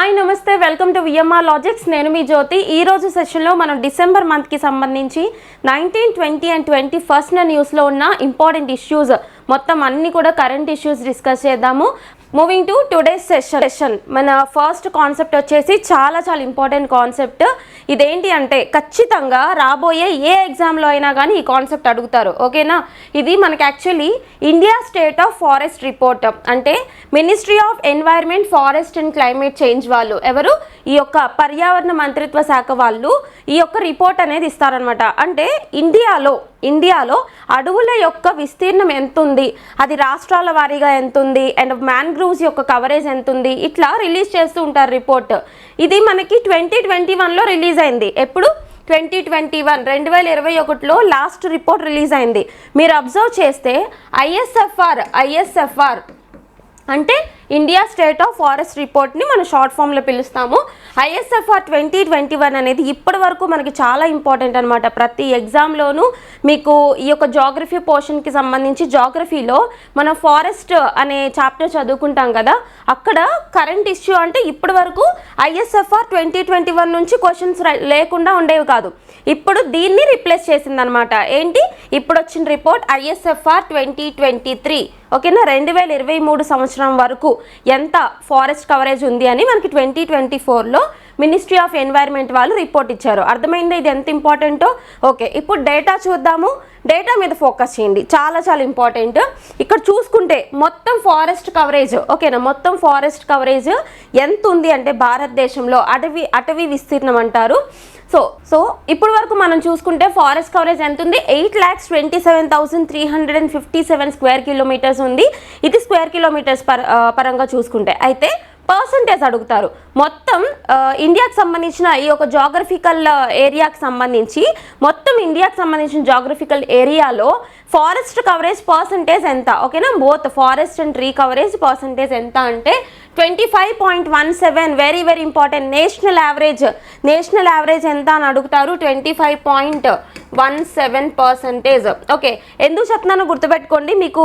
Hi నమస్తే welcome to VMR logics. నేను మీ జ్యోతి. ఈరోజు సెషన్లో మనం డిసెంబర్ మంత్కి సంబంధించి 19, 20 అండ్ 21 న్యూస్లో ఉన్న ఇంపార్టెంట్ ఇష్యూస్ మొత్తం అన్ని కూడా కరెంట్ ఇష్యూస్ డిస్కస్ చేద్దాము. మూవింగ్ టు టుడేస్ సెషన్ మన ఫస్ట్ కాన్సెప్ట్ వచ్చేసి చాలా ఇంపార్టెంట్ కాన్సెప్ట్. ఇదేంటి అంటే ఖచ్చితంగా రాబోయే ఏ ఎగ్జామ్లో అయినా కానీ ఈ కాన్సెప్ట్ అడుగుతారు, ఓకేనా. ఇది మనకి actually India state of forest report అంటే ministry of environment, forest and climate change వాళ్ళు ఎవరు, ఈ యొక్క పర్యావరణ మంత్రిత్వ శాఖ వాళ్ళు ఈ యొక్క రిపోర్ట్ అనేది ఇస్తారనమాట. అంటే ఇండియాలో అడవుల యొక్క విస్తీర్ణం ఎంత ఉంది, అది రాష్ట్రాల వారీగా ఎంత ఉంది, అండ్ మ్యాంగ్రూవ్స్ యొక్క కవరేజ్ ఎంత ఉంది, ఇట్లా రిలీజ్ చేస్తూ ఉంటారు రిపోర్ట్. ఇది మనకి 2021లో రిలీజ్ అయింది. ఎప్పుడు 2021 2021లో లాస్ట్ రిపోర్ట్ రిలీజ్ అయింది. మీరు అబ్జర్వ్ చేస్తే ఐఎస్ఎఫ్ఆర్ అంటే ఇండియా స్టేట్ ఆఫ్ ఫారెస్ట్ రిపోర్ట్ని మనం షార్ట్ ఫామ్లో పిలుస్తాము. ఐఎస్ఎఫ్ఆర్ 2021 అనేది ఇప్పటి వరకు మనకి చాలా ఇంపార్టెంట్ అనమాట. ప్రతి ఎగ్జామ్లోనూ మీకు ఈ యొక్క జాగ్రఫీ పోర్షన్కి సంబంధించి జాగ్రఫీలో మనం ఫారెస్ట్ అనే చాప్టర్ చదువుకుంటాం కదా, అక్కడ కరెంట్ ఇష్యూ అంటే ఇప్పటి వరకు ఐఎస్ఎఫ్ఆర్ 2021 నుంచి క్వశ్చన్స్ లేకుండా ఉండేవి కాదు. ఇప్పుడు దీన్ని రిప్లేస్ చేసిందనమాట. ఏంటి ఇప్పుడు వచ్చిన రిపోర్ట్ ఐఎస్ఎఫ్ఆర్ 2023, ఓకేనా. 2023 సంవత్సరం వరకు ఎంత ఫారెస్ట్ కవరేజ్ ఉంది అని మనకి 2024లో మినిస్ట్రీ ఆఫ్ ఎన్వైర్న్మెంట్ వాళ్ళు రిపోర్ట్ ఇచ్చారు. అర్థమైందా ఇది ఎంత ఇంపార్టెంటో? ఓకే, ఇప్పుడు డేటా చూద్దాము. డేటా మీద ఫోకస్ చేయండి, చాలా ఇంపార్టెంట్. ఇక్కడ చూసుకుంటే మొత్తం ఫారెస్ట్ కవరేజ్, ఓకేనా, మొత్తం ఫారెస్ట్ కవరేజ్ ఎంత ఉంది అంటే భారతదేశంలో అటవీ విస్తీర్ణం అంటారు. సో ఇప్పుడు వరకు మనం చూసుకుంటే ఫారెస్ట్ కవరేజ్ ఎంత ఉంది, 8,27,357 స్క్వేర్ కిలోమీటర్స్ ఉంది. ఇది స్క్వేర్ కిలోమీటర్స్ పరంగా చూసుకుంటే. అయితే పర్సంటేజ్ అడుగుతారు. మొత్తం ఇండియాకి సంబంధించిన ఈ యొక్క జాగ్రఫికల్ ఏరియాకి సంబంధించి మొత్తం ఇండియాకి సంబంధించిన జాగ్రఫికల్ ఏరియాలో ఫారెస్ట్ కవరేజ్ పర్సంటేజ్ ఎంత, ఓకేనా. Both forest and tree coverage percentage ఎంత అంటే 25.17. Very important. నేషనల్ యావరేజ్ ఎంత అని అడుగుతారు. 25.17%. ఓకే, ఎందుకు చెప్తున్నానో గుర్తుపెట్టుకోండి. మీకు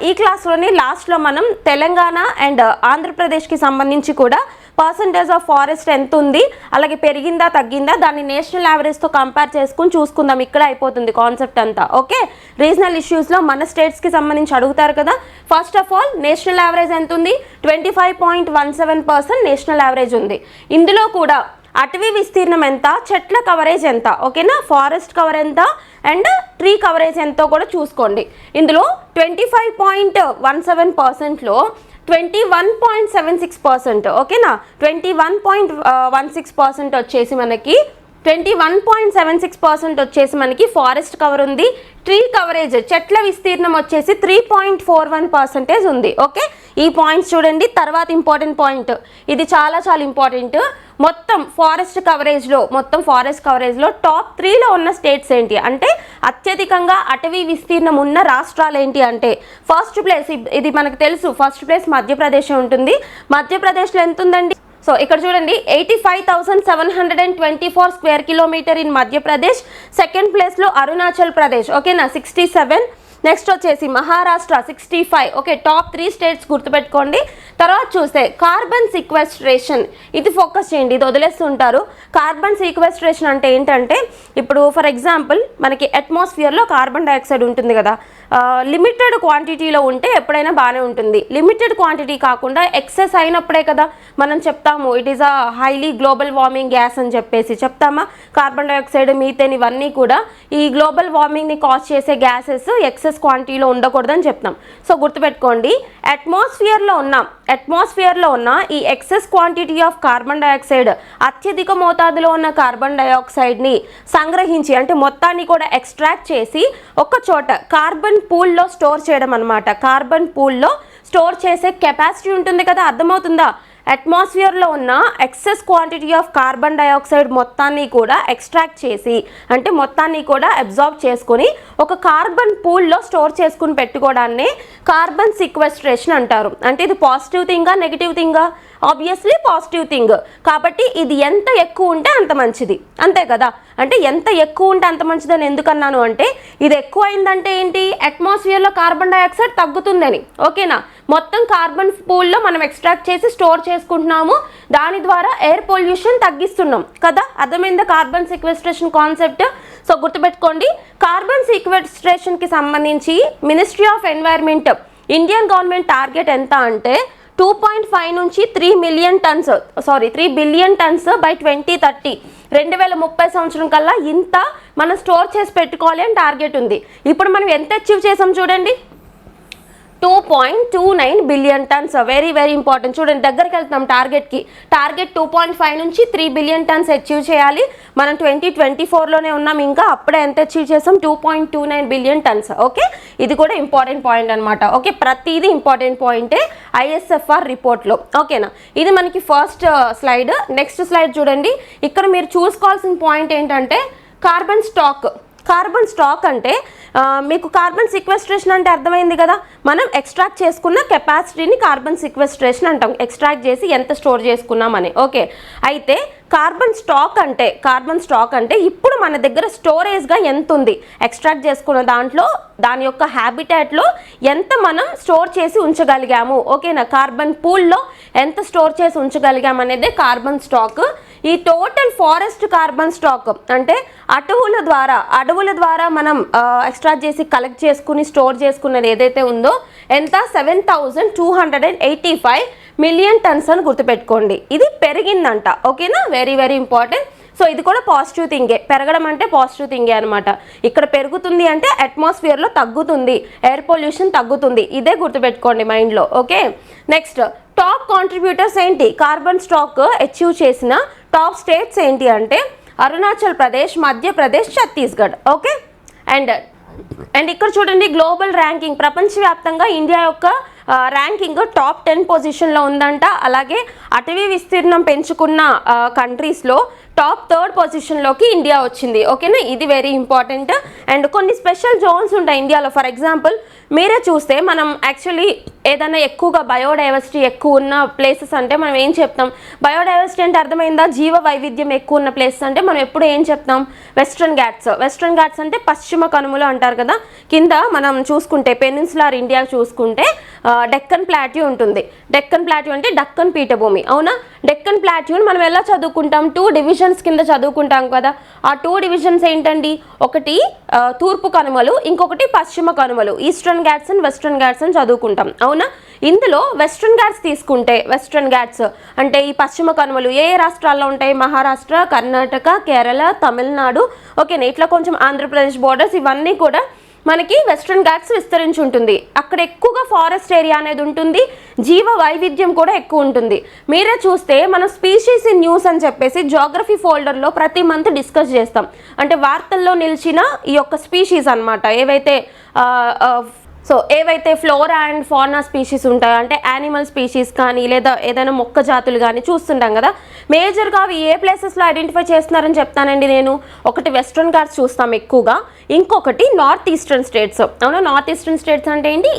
ఈ క్లాస్లోనే లాస్ట్లో మనం తెలంగాణ అండ్ ఆంధ్రప్రదేశ్కి సంబంధించి కూడా పర్సంటేజ్ ఆఫ్ ఫారెస్ట్ ఎంత ఉంది, అలాగే పెరిగిందా తగ్గిందా, దాన్ని నేషనల్ యావరేజ్తో కంపేర్ చేసుకుని చూసుకుందాం. ఇక్కడ అయిపోతుంది కాన్సెప్ట్ అంతా. ఓకే, రీజనల్ ఇష్యూస్లో మన స్టేట్స్కి సంబంధించి అడుగుతారు కదా. First of all national average ఎంత ఉంది, 25.17% నేషనల్ యావరేజ్ ఉంది. ఇందులో కూడా అటవీ విస్తీర్ణం ఎంత, చెట్ల కవరేజ్ ఎంత, ఓకేనా, ఫారెస్ట్ కవర్ ఎంత అండ్ ట్రీ కవరేజ్ ఎంతో కూడా చూసుకోండి. ఇందులో 25.17%లో 21.76%, ఓకేనా. 21.16% వచ్చేసి మనకి 21.76% వచ్చేసి మనకి ఫారెస్ట్ కవర్ ఉంది. ట్రీ కవరేజ్ చెట్ల విస్తీర్ణం వచ్చేసి 3.41% ఉంది. ఓకే, ఈ పాయింట్స్ చూడండి. తర్వాత ఇంపార్టెంట్ పాయింట్, ఇది చాలా ఇంపార్టెంట్. మొత్తం ఫారెస్ట్ కవరేజ్లో టాప్ 3లో ఉన్న స్టేట్స్ ఏంటి అంటే అత్యధికంగా అటవీ విస్తీర్ణం ఉన్న రాష్ట్రాలు ఏంటి అంటే ఫస్ట్ ప్లేస్, ఇది మనకు తెలుసు, ఫస్ట్ ప్లేస్ మధ్యప్రదేశ్ ఉంటుంది. మధ్యప్రదేశ్లో ఎంత ఉందండి? సో ఇక్కడ చూడండి, 85,724 square kilometre in Madhya Pradesh. Second ప్లేస్లో అరుణాచల్ ప్రదేశ్, ఓకేనా, 67. నెక్స్ట్ వచ్చేసి మహారాష్ట్ర 65. ఓకే, టాప్ 3 స్టేట్స్ గుర్తుపెట్టుకోండి. తర్వాత చూస్తే కార్బన్ సీక్వెస్ట్రేషన్, ఇది ఫోకస్ చేయండి, ఇది వదిలేస్తుంటారు. కార్బన్ సీక్వెస్ట్రేషన్ అంటే ఏంటంటే ఇప్పుడు ఫర్ ఎగ్జాంపుల్ మనకి అట్మాస్ఫియర్లో కార్బన్ డైఆక్సైడ్ ఉంటుంది కదా, లిమిటెడ్ క్వాంటిటీలో ఉంటే ఎప్పుడైనా బాగానే ఉంటుంది. లిమిటెడ్ క్వాంటిటీ కాకుండా ఎక్సెస్ అయినప్పుడే కదా మనం చెప్తాము it is a highly global warming gas అని చెప్పేసి చెప్తామా. కార్బన్ డైఆక్సైడ్, మీథేన్ ఇవన్నీ కూడా ఈ గ్లోబల్ వార్మింగ్ని కాజ్ చేసే గ్యాసెస్ ఎక్సెస్ క్వాంటిటీలో ఉండకూడదని చెప్తాం. సో గుర్తుపెట్టుకోండి, అట్మాస్ఫియర్లో ఉన్న ఈ excess quantity of carbon dioxide, అత్యధిక మోతాదులో ఉన్న కార్బన్ డైఆక్సైడ్ని సంగ్రహించి అంటే మొత్తాన్ని కూడా ఎక్స్ట్రాక్ట్ చేసి ఒక చోట కార్బన్ పూల్లో స్టోర్ చేయడం అనమాట. కార్బన్ పూల్లో స్టోర్ చేసే కెపాసిటీ ఉంటుంది కదా, అర్థమవుతుందా. అట్మాస్ఫియర్లో ఉన్న excess quantity of carbon dioxide మొత్తాన్ని కూడా ఎక్స్ట్రాక్ట్ చేసి అంటే మొత్తాన్ని కూడా అబ్జార్బ్ చేసుకొని ఒక కార్బన్ పూల్లో స్టోర్ చేసుకుని పెట్టుకోవడాన్ని కార్బన్ సీక్వెస్ట్రేషన్ అంటారు. అంటే ఇది పాజిటివ్ థింగా నెగిటివ్ థింగా ఆబ్వియస్లీ పాజిటివ్ థింగ్. కాబట్టి ఇది ఎంత ఎక్కువ ఉంటే అంత మంచిది, అంతే కదా. అంటే ఎంత ఎక్కువ ఉంటే అంత మంచిదని ఎందుకన్నాను అంటే, ఇది ఎక్కువ అయిందంటే ఏంటి, అట్మాస్ఫియర్లో కార్బన్ డైఆక్సైడ్ తగ్గుతుందని. ఓకేనా, మొత్తం కార్బన్ పూల్లో మనం ఎక్స్ట్రాక్ట్ చేసి స్టోర్ చేసుకుంటున్నాము, దాని ద్వారా ఎయిర్ పొల్యూషన్ తగ్గిస్తున్నాం కదా. అర్థమైందా కార్బన్ సీక్వెస్ట్రేషన్ కాన్సెప్ట్? సో గుర్తుపెట్టుకోండి, కార్బన్ సీక్వెస్ట్రేషన్కి సంబంధించి ministry of environment, Indian government target ఎంత అంటే 2.5 నుంచి 3 బిలియన్ టన్స్ బై 2030, 2030 సంవత్సరం కల్లా ఇంత మనం స్టోర్ చేసి పెట్టుకోవాలి అని టార్గెట్ ఉంది. ఇప్పుడు మనం ఎంత అచీవ్ చేసాం చూడండి, 2.29 billion turns. Very very important. చూడండి, దగ్గరికి వెళ్తున్నాం టార్గెట్కి. టార్గెట్ 2.5 నుంచి 3 బిలియన్ టన్స్ అచీవ్ చేయాలి. మనం 2024లోనే ఉన్నాం, ఇంకా అప్పుడే ఎంత అచీవ్ చేసాం, 2.29 బిలియన్ టన్స్. ఓకే, ఇది కూడా ఇంపార్టెంట్ పాయింట్ అనమాట. ఓకే, ప్రతిదీ ఇంపార్టెంట్ పాయింటే ఐఎస్ఎఫ్ఆర్ రిపోర్ట్లో. ఓకేనా, ఇది మనకి ఫస్ట్ స్లైడ్. నెక్స్ట్ స్లైడ్ చూడండి, ఇక్కడ మీరు చూసుకోవాల్సిన పాయింట్ ఏంటంటే కార్బన్ స్టాక్ అంటే మీకు కార్బన్ సిక్వెస్ట్రేషన్ అంటే అర్థమైంది కదా. మనం ఎక్స్ట్రాక్ట్ చేసుకున్న కెపాసిటీని కార్బన్ సిక్వెస్ట్రేషన్ అంటాం, ఎక్స్ట్రాక్ట్ చేసి ఎంత స్టోర్ చేసుకున్నామని. ఓకే, అయితే కార్బన్ స్టాక్ అంటే ఇప్పుడు మన దగ్గర స్టోరేజ్గా ఎంత ఉంది, ఎక్స్ట్రాక్ట్ చేసుకున్న దాంట్లో దాని యొక్క హ్యాబిటాట్లో ఎంత మనం స్టోర్ చేసి ఉంచగలిగాము. ఓకేనా, కార్బన్ పూల్లో ఎంత స్టోర్ చేసి ఉంచగలిగాము అనేది కార్బన్ స్టాక్. ఈ టోటల్ ఫారెస్ట్ కార్బన్ స్టాక్ అంటే అడవుల ద్వారా మనం ఎక్స్ట్రాక్ట్ చేసి కలెక్ట్ చేసుకుని స్టోర్ చేసుకున్నది ఏదైతే ఉందో ఎంత, 7,285 మిలియన్ టన్స్ అని గుర్తుపెట్టుకోండి. ఇది పెరిగిందంట. ఓకేనా, వెరీ వెరీ ఇంపార్టెంట్. సో ఇది కూడా పాజిటివ్ థింగే, పెరగడం అంటే పాజిటివ్ థింగే అనమాట. ఇక్కడ పెరుగుతుంది అంటే అట్మాస్ఫియర్లో తగ్గుతుంది, ఎయిర్ పొల్యూషన్ తగ్గుతుంది, ఇదే గుర్తుపెట్టుకోండి మైండ్లో. ఓకే, నెక్స్ట్ టాప్ కాంట్రిబ్యూటర్స్ ఏంటి, కార్బన్ స్టాక్ అచీవ్ చేసిన టాప్ స్టేట్స్ ఏంటి అంటే అరుణాచల్ ప్రదేశ్, మధ్యప్రదేశ్, ఛత్తీస్గఢ్. ఓకే, అండ్ ఇక్కడ చూడండి గ్లోబల్ ర్యాంకింగ్, ప్రపంచవ్యాప్తంగా ఇండియా యొక్క ర్యాంకింగ్ టాప్ 10 పొజిషన్లో ఉందంట. అలాగే అటవీ విస్తీర్ణం పెంచుకున్న కంట్రీస్లో టాప్ 3rd పొజిషన్లోకి ఇండియా వచ్చింది. ఓకేనా, ఇది వెరీ ఇంపార్టెంట్. అండ్ కొన్ని స్పెషల్ జోన్స్ ఉంటాయి ఇండియాలో. ఫర్ ఎగ్జాంపుల్ మీరే చూస్తే మనం యాక్చువల్లీ ఏదైనా ఎక్కువగా బయోడైవర్సిటీ ఎక్కువ ఉన్న ప్లేసెస్ అంటే మనం ఏం చెప్తాం, బయోడైవర్సిటీ అంటే అర్థమైందా, జీవ వైవిధ్యం ఎక్కువ ఉన్న ప్లేసెస్ అంటే మనం ఎప్పుడు ఏం చెప్తాం, వెస్ట్రన్ ఘాట్స్ అంటే పశ్చిమ కనుమలు అంటారు కదా. కింద మనం చూసుకుంటే పెనిన్సులార్ ఇండియా చూసుకుంటే డెక్కన్ ప్లాట్యూ ఉంటుంది. డెక్కన్ ప్లాట్యూ అంటే డక్కన్ పీఠభూమి. అవునా, డెక్కన్ ప్లాట్యూని మనం ఎలా చదువుకుంటాం, 2 డివిజన్స్ కింద చదువుకుంటాం కదా. ఆ 2 డివిజన్స్ ఏంటండి, ఒకటి తూర్పు కనుమలు, ఇంకొకటి పశ్చిమ కనుమలు, eastern Ghats and western Ghats అని చదువుకుంటాం. అవునా, ఇందులో వెస్ట్రన్ ఘాట్స్ తీసుకుంటే, వెస్ట్రన్ ఘాట్స్ అంటే ఈ పశ్చిమ కనుమలు ఏ రాష్ట్రాల్లో ఉంటాయి, మహారాష్ట్ర, కర్ణాటక, కేరళ, తమిళనాడు. ఓకేనా, ఇట్లా కొంచెం ఆంధ్రప్రదేశ్ బోర్డర్స్, ఇవన్నీ కూడా మనకి వెస్ట్రన్ ఘాట్స్ విస్తరించి ఉంటుంది. అక్కడ ఎక్కువగా ఫారెస్ట్ ఏరియా అనేది ఉంటుంది, జీవ వైవిధ్యం కూడా ఎక్కువ ఉంటుంది. మీరే చూస్తే మనం స్పీషీస్ ఇన్ న్యూస్ అని చెప్పేసి జాగ్రఫీ ఫోల్డర్లో ప్రతి మంత్ డిస్కస్ చేస్తాం. అంటే వార్తల్లో నిలిచిన ఈ యొక్క స్పీషీస్ అనమాట, ఏవైతే ఫ్లోరా అండ్ ఫానా స్పీషీస్ ఉంటాయో, అంటే యానిమల్ స్పీషీస్ కానీ లేదా ఏదైనా మొక్క జాతులు కానీ చూస్తుంటాం కదా. మేజర్గా అవి ఏ ప్లేసెస్లో ఐడెంటిఫై చేస్తున్నారని చెప్తానండి నేను. ఒకటి వెస్ట్రన్ ఘాట్స్ చూస్తాం ఎక్కువగా, ఇంకొకటి నార్త్ ఈస్టర్న్ స్టేట్స్. అవునా, నార్త్ ఈస్టర్న్ స్టేట్స్ అంటే ఏంటి,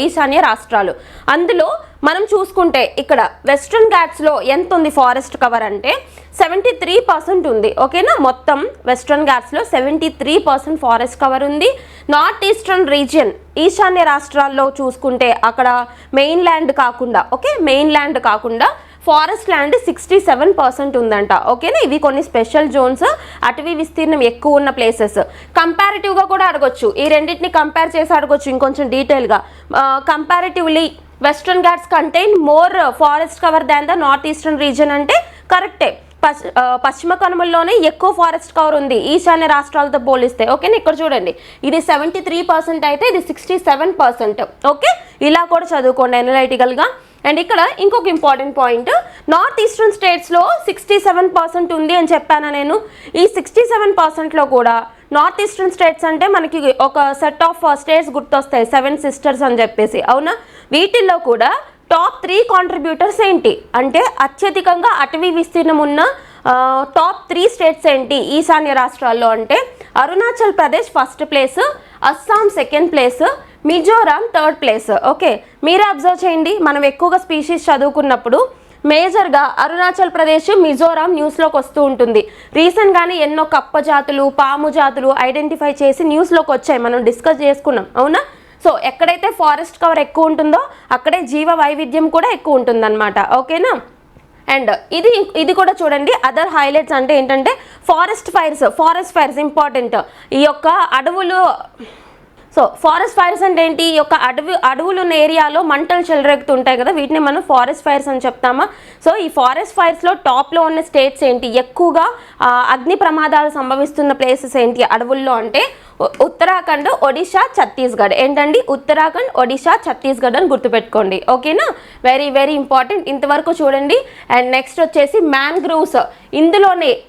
ఈశాన్య రాష్ట్రాలు. అందులో మనం చూసుకుంటే ఇక్కడ వెస్ట్రన్ ఘాట్స్లో ఎంత ఉంది ఫారెస్ట్ కవర్ అంటే 73% ఉంది. ఓకేనా, మొత్తం వెస్ట్రన్ ఘాట్స్లో 73% ఫారెస్ట్ కవర్ ఉంది. నార్త్ ఈస్టర్న్ రీజియన్, ఈశాన్య రాష్ట్రాల్లో చూసుకుంటే అక్కడ మెయిన్ ల్యాండ్ కాకుండా ఫారెస్ట్ ల్యాండ్ 67% ఉందంట. ఓకేనా, ఇవి కొన్ని స్పెషల్ జోన్స్, అటవీ విస్తీర్ణం ఎక్కువ ఉన్న ప్లేసెస్. కంపారిటివ్గా కూడా అడగొచ్చు, ఈ రెండింటిని కంపేర్ చేసి అడగొచ్చు ఇంకొంచెం డీటెయిల్గా. Comparatively western Ghats contain more forest cover than the north eastern region అంటే కరెక్టే. పశ్చిమ కనుమల్లోనే ఎక్కువ ఫారెస్ట్ కవర్ ఉంది ఈశాన్య రాష్ట్రాలతో పోలిస్తే. ఓకేనా, ఇక్కడ చూడండి ఇది 73% అయితే ఇది 67%. ఓకే, ఇలా కూడా చదువుకోండి అనలైటికల్గా. అండ్ ఇక్కడ ఇంకొక ఇంపార్టెంట్ పాయింట్, నార్త్ ఈస్టర్న్ స్టేట్స్లో 67% ఉంది అని చెప్పాను నేను. ఈ 67%లో కూడా నార్త్ ఈస్టర్న్ స్టేట్స్ అంటే మనకి ఒక సెట్ ఆఫ్ స్టేట్స్ గుర్తొస్తాయి, 7 సిస్టర్స్ అని చెప్పేసి. అవునా, వీటిల్లో కూడా టాప్ 3 కాంట్రిబ్యూటర్స్ ఏంటి అంటే అత్యధికంగా అటవీ విస్తీర్ణం ఉన్న టాప్ 3 స్టేట్స్ ఏంటి ఈశాన్య రాష్ట్రాల్లో అంటే Arunachal Pradesh first place, Assam second place, Mizoram third place. Okay, మీరే అబ్జర్వ్ చేయండి, మనం ఎక్కువగా స్పీషీస్ చదువుకున్నప్పుడు మేజర్గా అరుణాచల్ ప్రదేశ్, మిజోరాం న్యూస్లోకి వస్తూ ఉంటుంది. రీసెంట్గానే ఎన్నో కప్ప జాతులు, పాము జాతులు ఐడెంటిఫై చేసి న్యూస్లోకి వచ్చాయి, మనం డిస్కస్ చేసుకున్నాం, అవునా? సో ఎక్కడైతే ఫారెస్ట్ కవర్ ఎక్కువ ఉంటుందో అక్కడే జీవ వైవిధ్యం కూడా ఎక్కువ ఉంటుందన్నమాట. ఓకేనా? అండ్ ఇది కూడా చూడండి. అదర్ హైలైట్స్ అంటే ఏంటంటే ఫారెస్ట్ ఫైర్స్ ఇంపార్టెంట్. ఈ యొక్క అడవులు, సో ఫారెస్ట్ ఫైర్స్ అంటే ఏంటి? ఈ యొక్క అడవులు ఉన్న ఏరియాలో మంటలు చెలరేగుతుంటాయి కదా, వీటిని మనం ఫారెస్ట్ ఫైర్స్ అని చెప్తామా? సో ఈ ఫారెస్ట్ ఫైర్స్లో టాప్లో ఉన్న స్టేట్స్ ఏంటి? ఎక్కువగా అగ్ని ప్రమాదాలు సంభవిస్తున్న ప్లేసెస్ ఏంటి అడవుల్లో అంటే ఉత్తరాఖండ్, ఒడిశా, ఛత్తీస్గఢ్. ఏంటండి? ఉత్తరాఖండ్, ఒడిశా, ఛత్తీస్గఢ్ అని గుర్తుపెట్టుకోండి. ఓకేనా? Very very important. ఇంతవరకు చూడండి. అండ్ నెక్స్ట్ వచ్చేసి మ్యాంగ్రూవ్స్.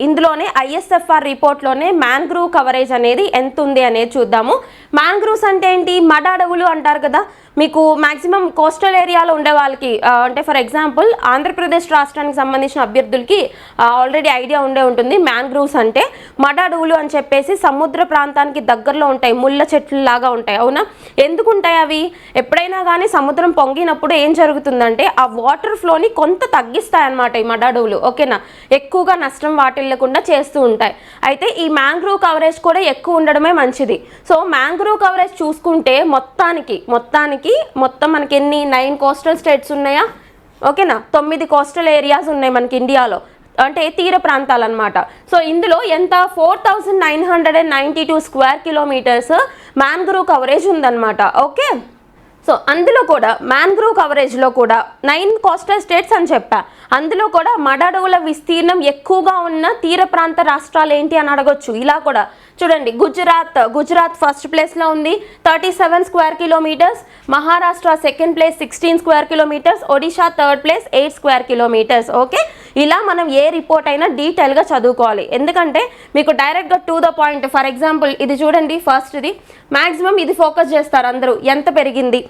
ఇందులోనే ఐఎస్ఎఫ్ఆర్ రిపోర్ట్లోనే మ్యాంగ్రూవ్ కవరేజ్ అనేది ఎంత ఉంది అనేది చూద్దాము. మ్యాంగ్రూవ్స్ అంటే ఏంటి? మడ అడవులు అంటారు కదా, మీకు మ్యాక్సిమం కోస్టల్ ఏరియాలో ఉండే వాళ్ళకి, అంటే ఫర్ ఎగ్జాంపుల్ ఆంధ్రప్రదేశ్ రాష్ట్రానికి సంబంధించిన అభ్యర్థులకి ఆల్రెడీ ఐడియా ఉంటుంది. మ్యాంగ్రూవ్స్ అంటే మడ అడవులు అని చెప్పేసి సముద్ర ప్రాంతానికి దగ్గరలో ఉంటాయి, ముళ్ళ చెట్లు లాగా ఉంటాయి, అవునా? ఎందుకు ఉంటాయి అవి? ఎప్పుడైనా కానీ సముద్రం పొంగినప్పుడు ఏం జరుగుతుందంటే ఆ వాటర్ ఫ్లోని కొంత తగ్గిస్తాయి అన్నమాట ఈ మడ అడవులు. ఓకేనా? ఎక్కువగా నష్టం వాటిల్లకుండా చేస్తూ ఉంటాయి. అయితే ఈ మ్యాంగ్రూవ్ కవరేజ్ కూడా ఎక్కువ ఉండడమే మంచిది. సో మ్యాంగ్రూవ్ కవరేజ్ చూసుకుంటే మొత్తం మనకి ఎన్ని 9 కోస్టల్ స్టేట్స్ ఉన్నాయా? ఓకేనా? 9 కోస్టల్ ఏరియాస్ ఉన్నాయి మనకి ఇండియాలో, అంటే తీర ప్రాంతాలు అనమాట. సో ఇందులో ఎంత? 4992 స్క్వేర్ కిలోమీటర్స్ మ్యాంగ్రూవ్ కవరేజ్ ఉందన్నమాట. ఓకే, సో అందులో కూడా మ్యాంగ్రూవ్ కవరేజ్లో కూడా 9 కోస్టల్ స్టేట్స్ అని చెప్పా. అందులో కూడా మడ అడవుల విస్తీర్ణం ఎక్కువగా ఉన్న తీర ప్రాంత రాష్ట్రాలు ఏంటి అని అడగొచ్చు. ఇలా కూడా చూడండి, గుజరాత్ ఫస్ట్ ప్లేస్లో ఉంది, 37 square kilometres. Maharashtra second place, 16 square kilometres. Odisha third place, 8 square kilometres. Okay, ఇలా మనం ఏ రిపోర్ట్ అయినా డీటెయిల్గా చదువుకోవాలి, ఎందుకంటే మీకు డైరెక్ట్గా to the point. For example ఇది చూడండి, ఫస్ట్ది మ్యాక్సిమం ఇది ఫోకస్ చేస్తారు అందరూ, ఎంత పెరిగింది.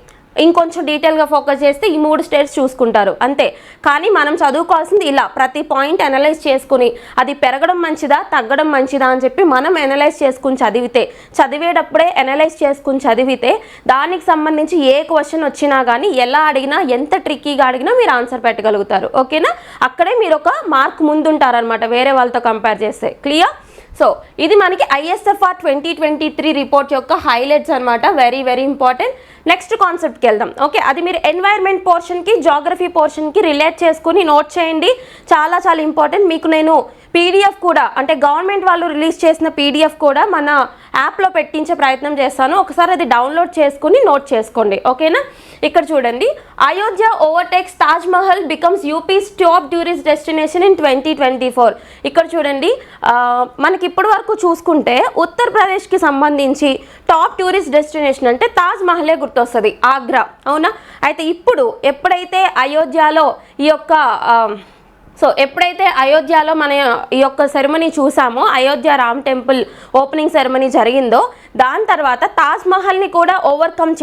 ఇంకొంచెం డీటెయిల్గా ఫోకస్ చేస్తే ఈ 3 స్టేట్స్ చూసుకుంటారు అంతే. కానీ మనం చదువుకోవాల్సింది ఇలా ప్రతి పాయింట్ అనలైజ్ చేసుకుని అది పెరగడం మంచిదా తగ్గడం మంచిదా అని చెప్పి మనం అనలైజ్ చేసుకుని చదివేటప్పుడే అనలైజ్ చేసుకుని చదివితే దానికి సంబంధించి ఏ క్వశ్చన్ వచ్చినా కానీ ఎలా అడిగినా ఎంత ట్రిక్కీగా అడిగినా మీరు ఆన్సర్ పెట్టగలుగుతారు. ఓకేనా? అక్కడే మీరు ఒక మార్క్ ముందుంటారనమాట వేరే వాళ్ళతో కంపేర్ చేస్తే. క్లియర్? సో ఇది మనకి ఐఎస్ఎఫ్ఆర్ 2023 రిపోర్ట్ యొక్క హైలైట్స్ అనమాట. Very very important. నెక్స్ట్ కాన్సెప్ట్కి వెళ్దాం. ఓకే, అది మీరు ఎన్వైర్న్మెంట్ పోర్షన్కి, జాగ్రఫీ పోర్షన్కి రిలేట్ చేసుకుని నోట్ చేయండి. చాలా చాలా ఇంపార్టెంట్. మీకు నేను పీడిఎఫ్ కూడా, అంటే గవర్నమెంట్ వాళ్ళు రిలీజ్ చేసిన పీడిఎఫ్ కూడా మన యాప్లో పెట్టించే ప్రయత్నం చేస్తాను. ఒకసారి అది డౌన్లోడ్ చేసుకుని నోట్ చేసుకోండి. ఓకేనా? ఇక్కడ చూడండి, Ayodhya overtakes Taj Mahal becomes UP's top tourist destination in 2024. ఇక్కడ చూడండి, మనకి ఇప్పటి వరకు చూసుకుంటే ఉత్తరప్రదేశ్కి సంబంధించి టాప్ టూరిస్ట్ డెస్టినేషన్ అంటే తాజ్ మహలే గుర్తొస్తుంది, ఆగ్రా, అవునా? అయితే ఇప్పుడు ఎప్పుడైతే అయోధ్యలో మన ఈ యొక్క సెరమనీ చూసామో, Ayodhya Ram temple opening ceremony జరిగిందో, దాని తర్వాత తాజ్ మహల్ని కూడా ఓవర్కమ్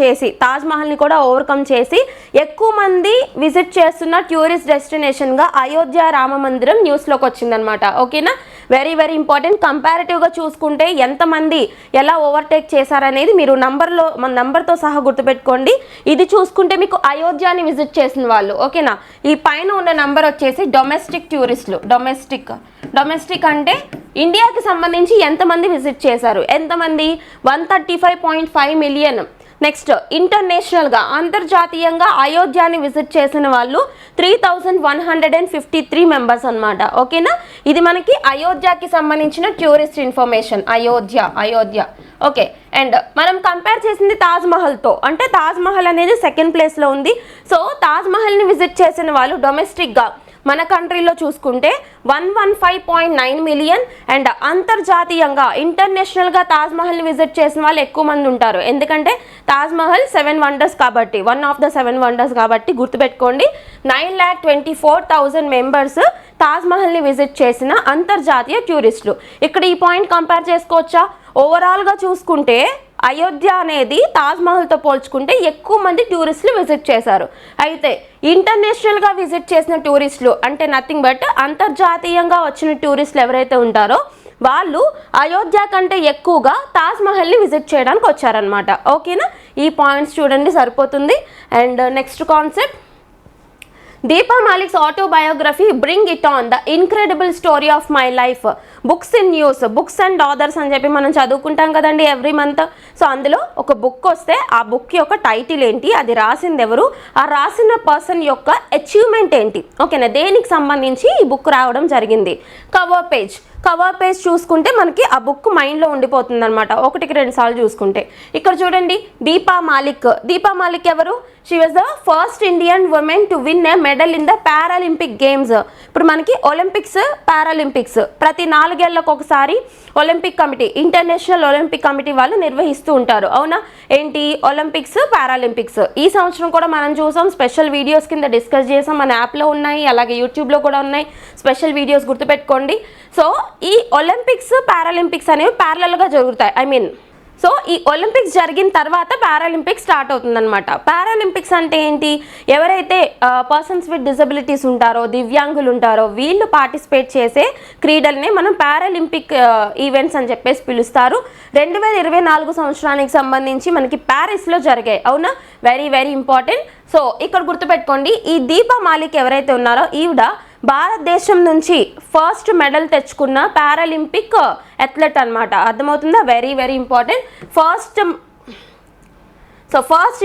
చేసి ఎక్కువ మంది విజిట్ చేస్తున్న టూరిస్ట్ డెస్టినేషన్గా అయోధ్య రామ మందిరం న్యూస్లోకి వచ్చిందనమాట. ఓకేనా? Very very important. కంపారిటివ్గా చూసుకుంటే ఎంతమంది ఎలా ఓవర్టేక్ చేశారనేది మీరు నంబర్తో సహా గుర్తుపెట్టుకోండి. ఇది చూసుకుంటే మీకు అయోధ్యని విజిట్ చేసిన వాళ్ళు. ఓకేనా? ఈ పైన ఉన్న నంబర్ వచ్చేసి డొమెస్టిక్ టూరిస్టులు. డొమెస్టిక్ అంటే ఇండియాకి సంబంధించి ఎంతమంది విజిట్ చేశారు, ఎంతమంది? 135.5 మిలియన్. నెక్స్ట్ ఇంటర్నేషనల్గా, అంతర్జాతీయంగా అయోధ్యని విజిట్ చేసిన వాళ్ళు 3153 మెంబర్స్ అనమాట. ఓకేనా? ఇది మనకి అయోధ్యకి సంబంధించిన tourist information. Ayodhya. Okay, and మనం కంపేర్ చేసింది తాజ్ మహల్తో, అంటే తాజ్ మహల్ అనేది సెకండ్ ప్లేస్లో ఉంది. సో తాజ్ మహల్ని విజిట్ చేసిన వాళ్ళు డొమెస్టిక్గా మన కంట్రీలో చూసుకుంటే 115.9 మిలియన్. అండ్ అంతర్జాతీయంగా, ఇంటర్నేషనల్గా తాజ్ మహల్ని విజిట్ చేసిన వాళ్ళు ఎక్కువ మంది ఉంటారు, ఎందుకంటే తాజ్ మహల్ 7 వండర్స్ కాబట్టి, వన్ ఆఫ్ ద 7 వండర్స్ కాబట్టి గుర్తుపెట్టుకోండి. 9,24,000 మెంబర్స్ తాజ్ మహల్ని విజిట్ చేసిన అంతర్జాతీయ టూరిస్టులు. ఇక్కడ ఈ పాయింట్ కంపేర్ చేసుకోవచ్చా? ఓవరాల్గా చూసుకుంటే అయోధ్య అనేది తాజ్ మహల్తో పోల్చుకుంటే ఎక్కువ మంది టూరిస్టులు విజిట్ చేశారు. అయితే ఇంటర్నేషనల్గా విజిట్ చేసిన టూరిస్టులు అంటే నథింగ్ బట్ అంతర్జాతీయంగా వచ్చిన టూరిస్టులు ఎవరైతే ఉంటారో వాళ్ళు అయోధ్య కంటే ఎక్కువగా తాజ్ మహల్ని విజిట్ చేయడానికి వచ్చారనమాట. ఓకేనా, ఈ పాయింట్స్ చూడండి సరిపోతుంది. And next concept, Deepa Malik's autobiography bring it on the incredible story of my life, books in news, books and authors అని చెప్పి మనం చదువుకుంటాం కదండి ఎవ్రీ మంత్. సో అందులో ఒక బుక్ వస్తే ఆ బుక్ యొక్క టైటిల్ ఏంటి, అది రాసింది ఎవరు, ఆ రాసిన పర్సన్ యొక్క అచీవ్మెంట్ ఏంటి, ఓకేనా, దేనికి సంబంధించి ఈ బుక్ రావడం జరిగింది. కవర్ పేజ్ చూసుకుంటే మనకి ఆ బుక్ మైండ్లో ఉండిపోతుంది అనమాట, 1-2 సార్లు చూసుకుంటే. ఇక్కడ చూడండి, దీపా మాలిక్ ఎవరు, she was the first Indian women to win a medal in the Paralympic games. ఇప్పుడు మనకి ఒలింపిక్స్, పారాలింపిక్స్ ప్రతి 4 ఏళ్లకు ఒకసారి Olympic committee, international Olympic committee వాళ్ళు నిర్వహిస్తూ ఉంటారు. అవునా, ఏంటి ఒలింపిక్స్, పారాలింపిక్స్. ఈ సంవత్సరం కూడా మనం చూసాం, స్పెషల్ వీడియోస్ కింద డిస్కస్ చేసాం, మన యాప్లో ఉన్నాయి, అలాగే యూట్యూబ్లో కూడా ఉన్నాయి స్పెషల్ వీడియోస్, గుర్తుపెట్టుకోండి. సో ఈ ఒలింపిక్స్, పారాలింపిక్స్ అనేవి ప్యారలల్గా జరుగుతాయి. సో ఈ ఒలింపిక్స్ జరిగిన తర్వాత పారాలింపిక్స్ స్టార్ట్ అవుతుందన్నమాట. పారాలింపిక్స్ అంటే ఏంటి, ఎవరైతే పర్సన్స్ విత్ డిజబిలిటీస్ ఉంటారో, దివ్యాంగులు ఉంటారో, వీళ్ళు పార్టిసిపేట్ చేసే క్రీడల్ని మనం పారాలింపిక్ ఈవెంట్స్ అని చెప్పేసి పిలుస్తారు. 2024 సంవత్సరానికి సంబంధించి మనకి ప్యారిస్లో జరిగాయి. అవునా, వెరీ వెరీ ఇంపార్టెంట్. సో ఇక్కడ గుర్తుపెట్టుకోండి, ఈ దీపా మాలిక్ ఎవరైతే ఉన్నారో ఈవిడ భారతదేశం నుంచి ఫస్ట్ మెడల్ తెచ్చుకున్న పారాలింపిక్ అథ్లెట్ అనమాట. అర్థమవుతుందా, very very important. First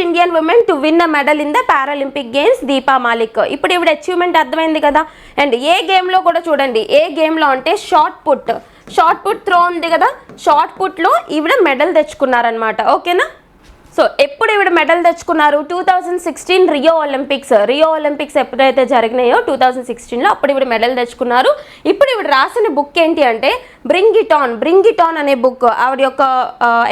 Indian women to win a medal in the Paralympic games, Deepa Malik. ఇప్పుడు ఈవిడ అచీవ్మెంట్ అర్థమైంది కదా. అండ్ ఏ గేమ్లో కూడా చూడండి, ఏ గేమ్లో అంటే షార్ట్ పుట్ త్రో ఉంది కదా, షార్ట్ పుట్లో ఈవిడ మెడల్ తెచ్చుకున్నారనమాట. ఓకేనా, సో ఎప్పుడు ఈవిడ మెడల్ తెచ్చుకున్నారు, 2016 రియో ఒలింపిక్స్ ఎప్పుడైతే జరిగినాయో 2016లో అప్పుడు ఈవిడ మెడల్ తెచ్చుకున్నారు. ఇప్పుడు ఈవిడ రాసిన బుక్ ఏంటి అంటే బ్రింగ్ ఇట్ ఆన్ అనే బుక్. ఆవిడ యొక్క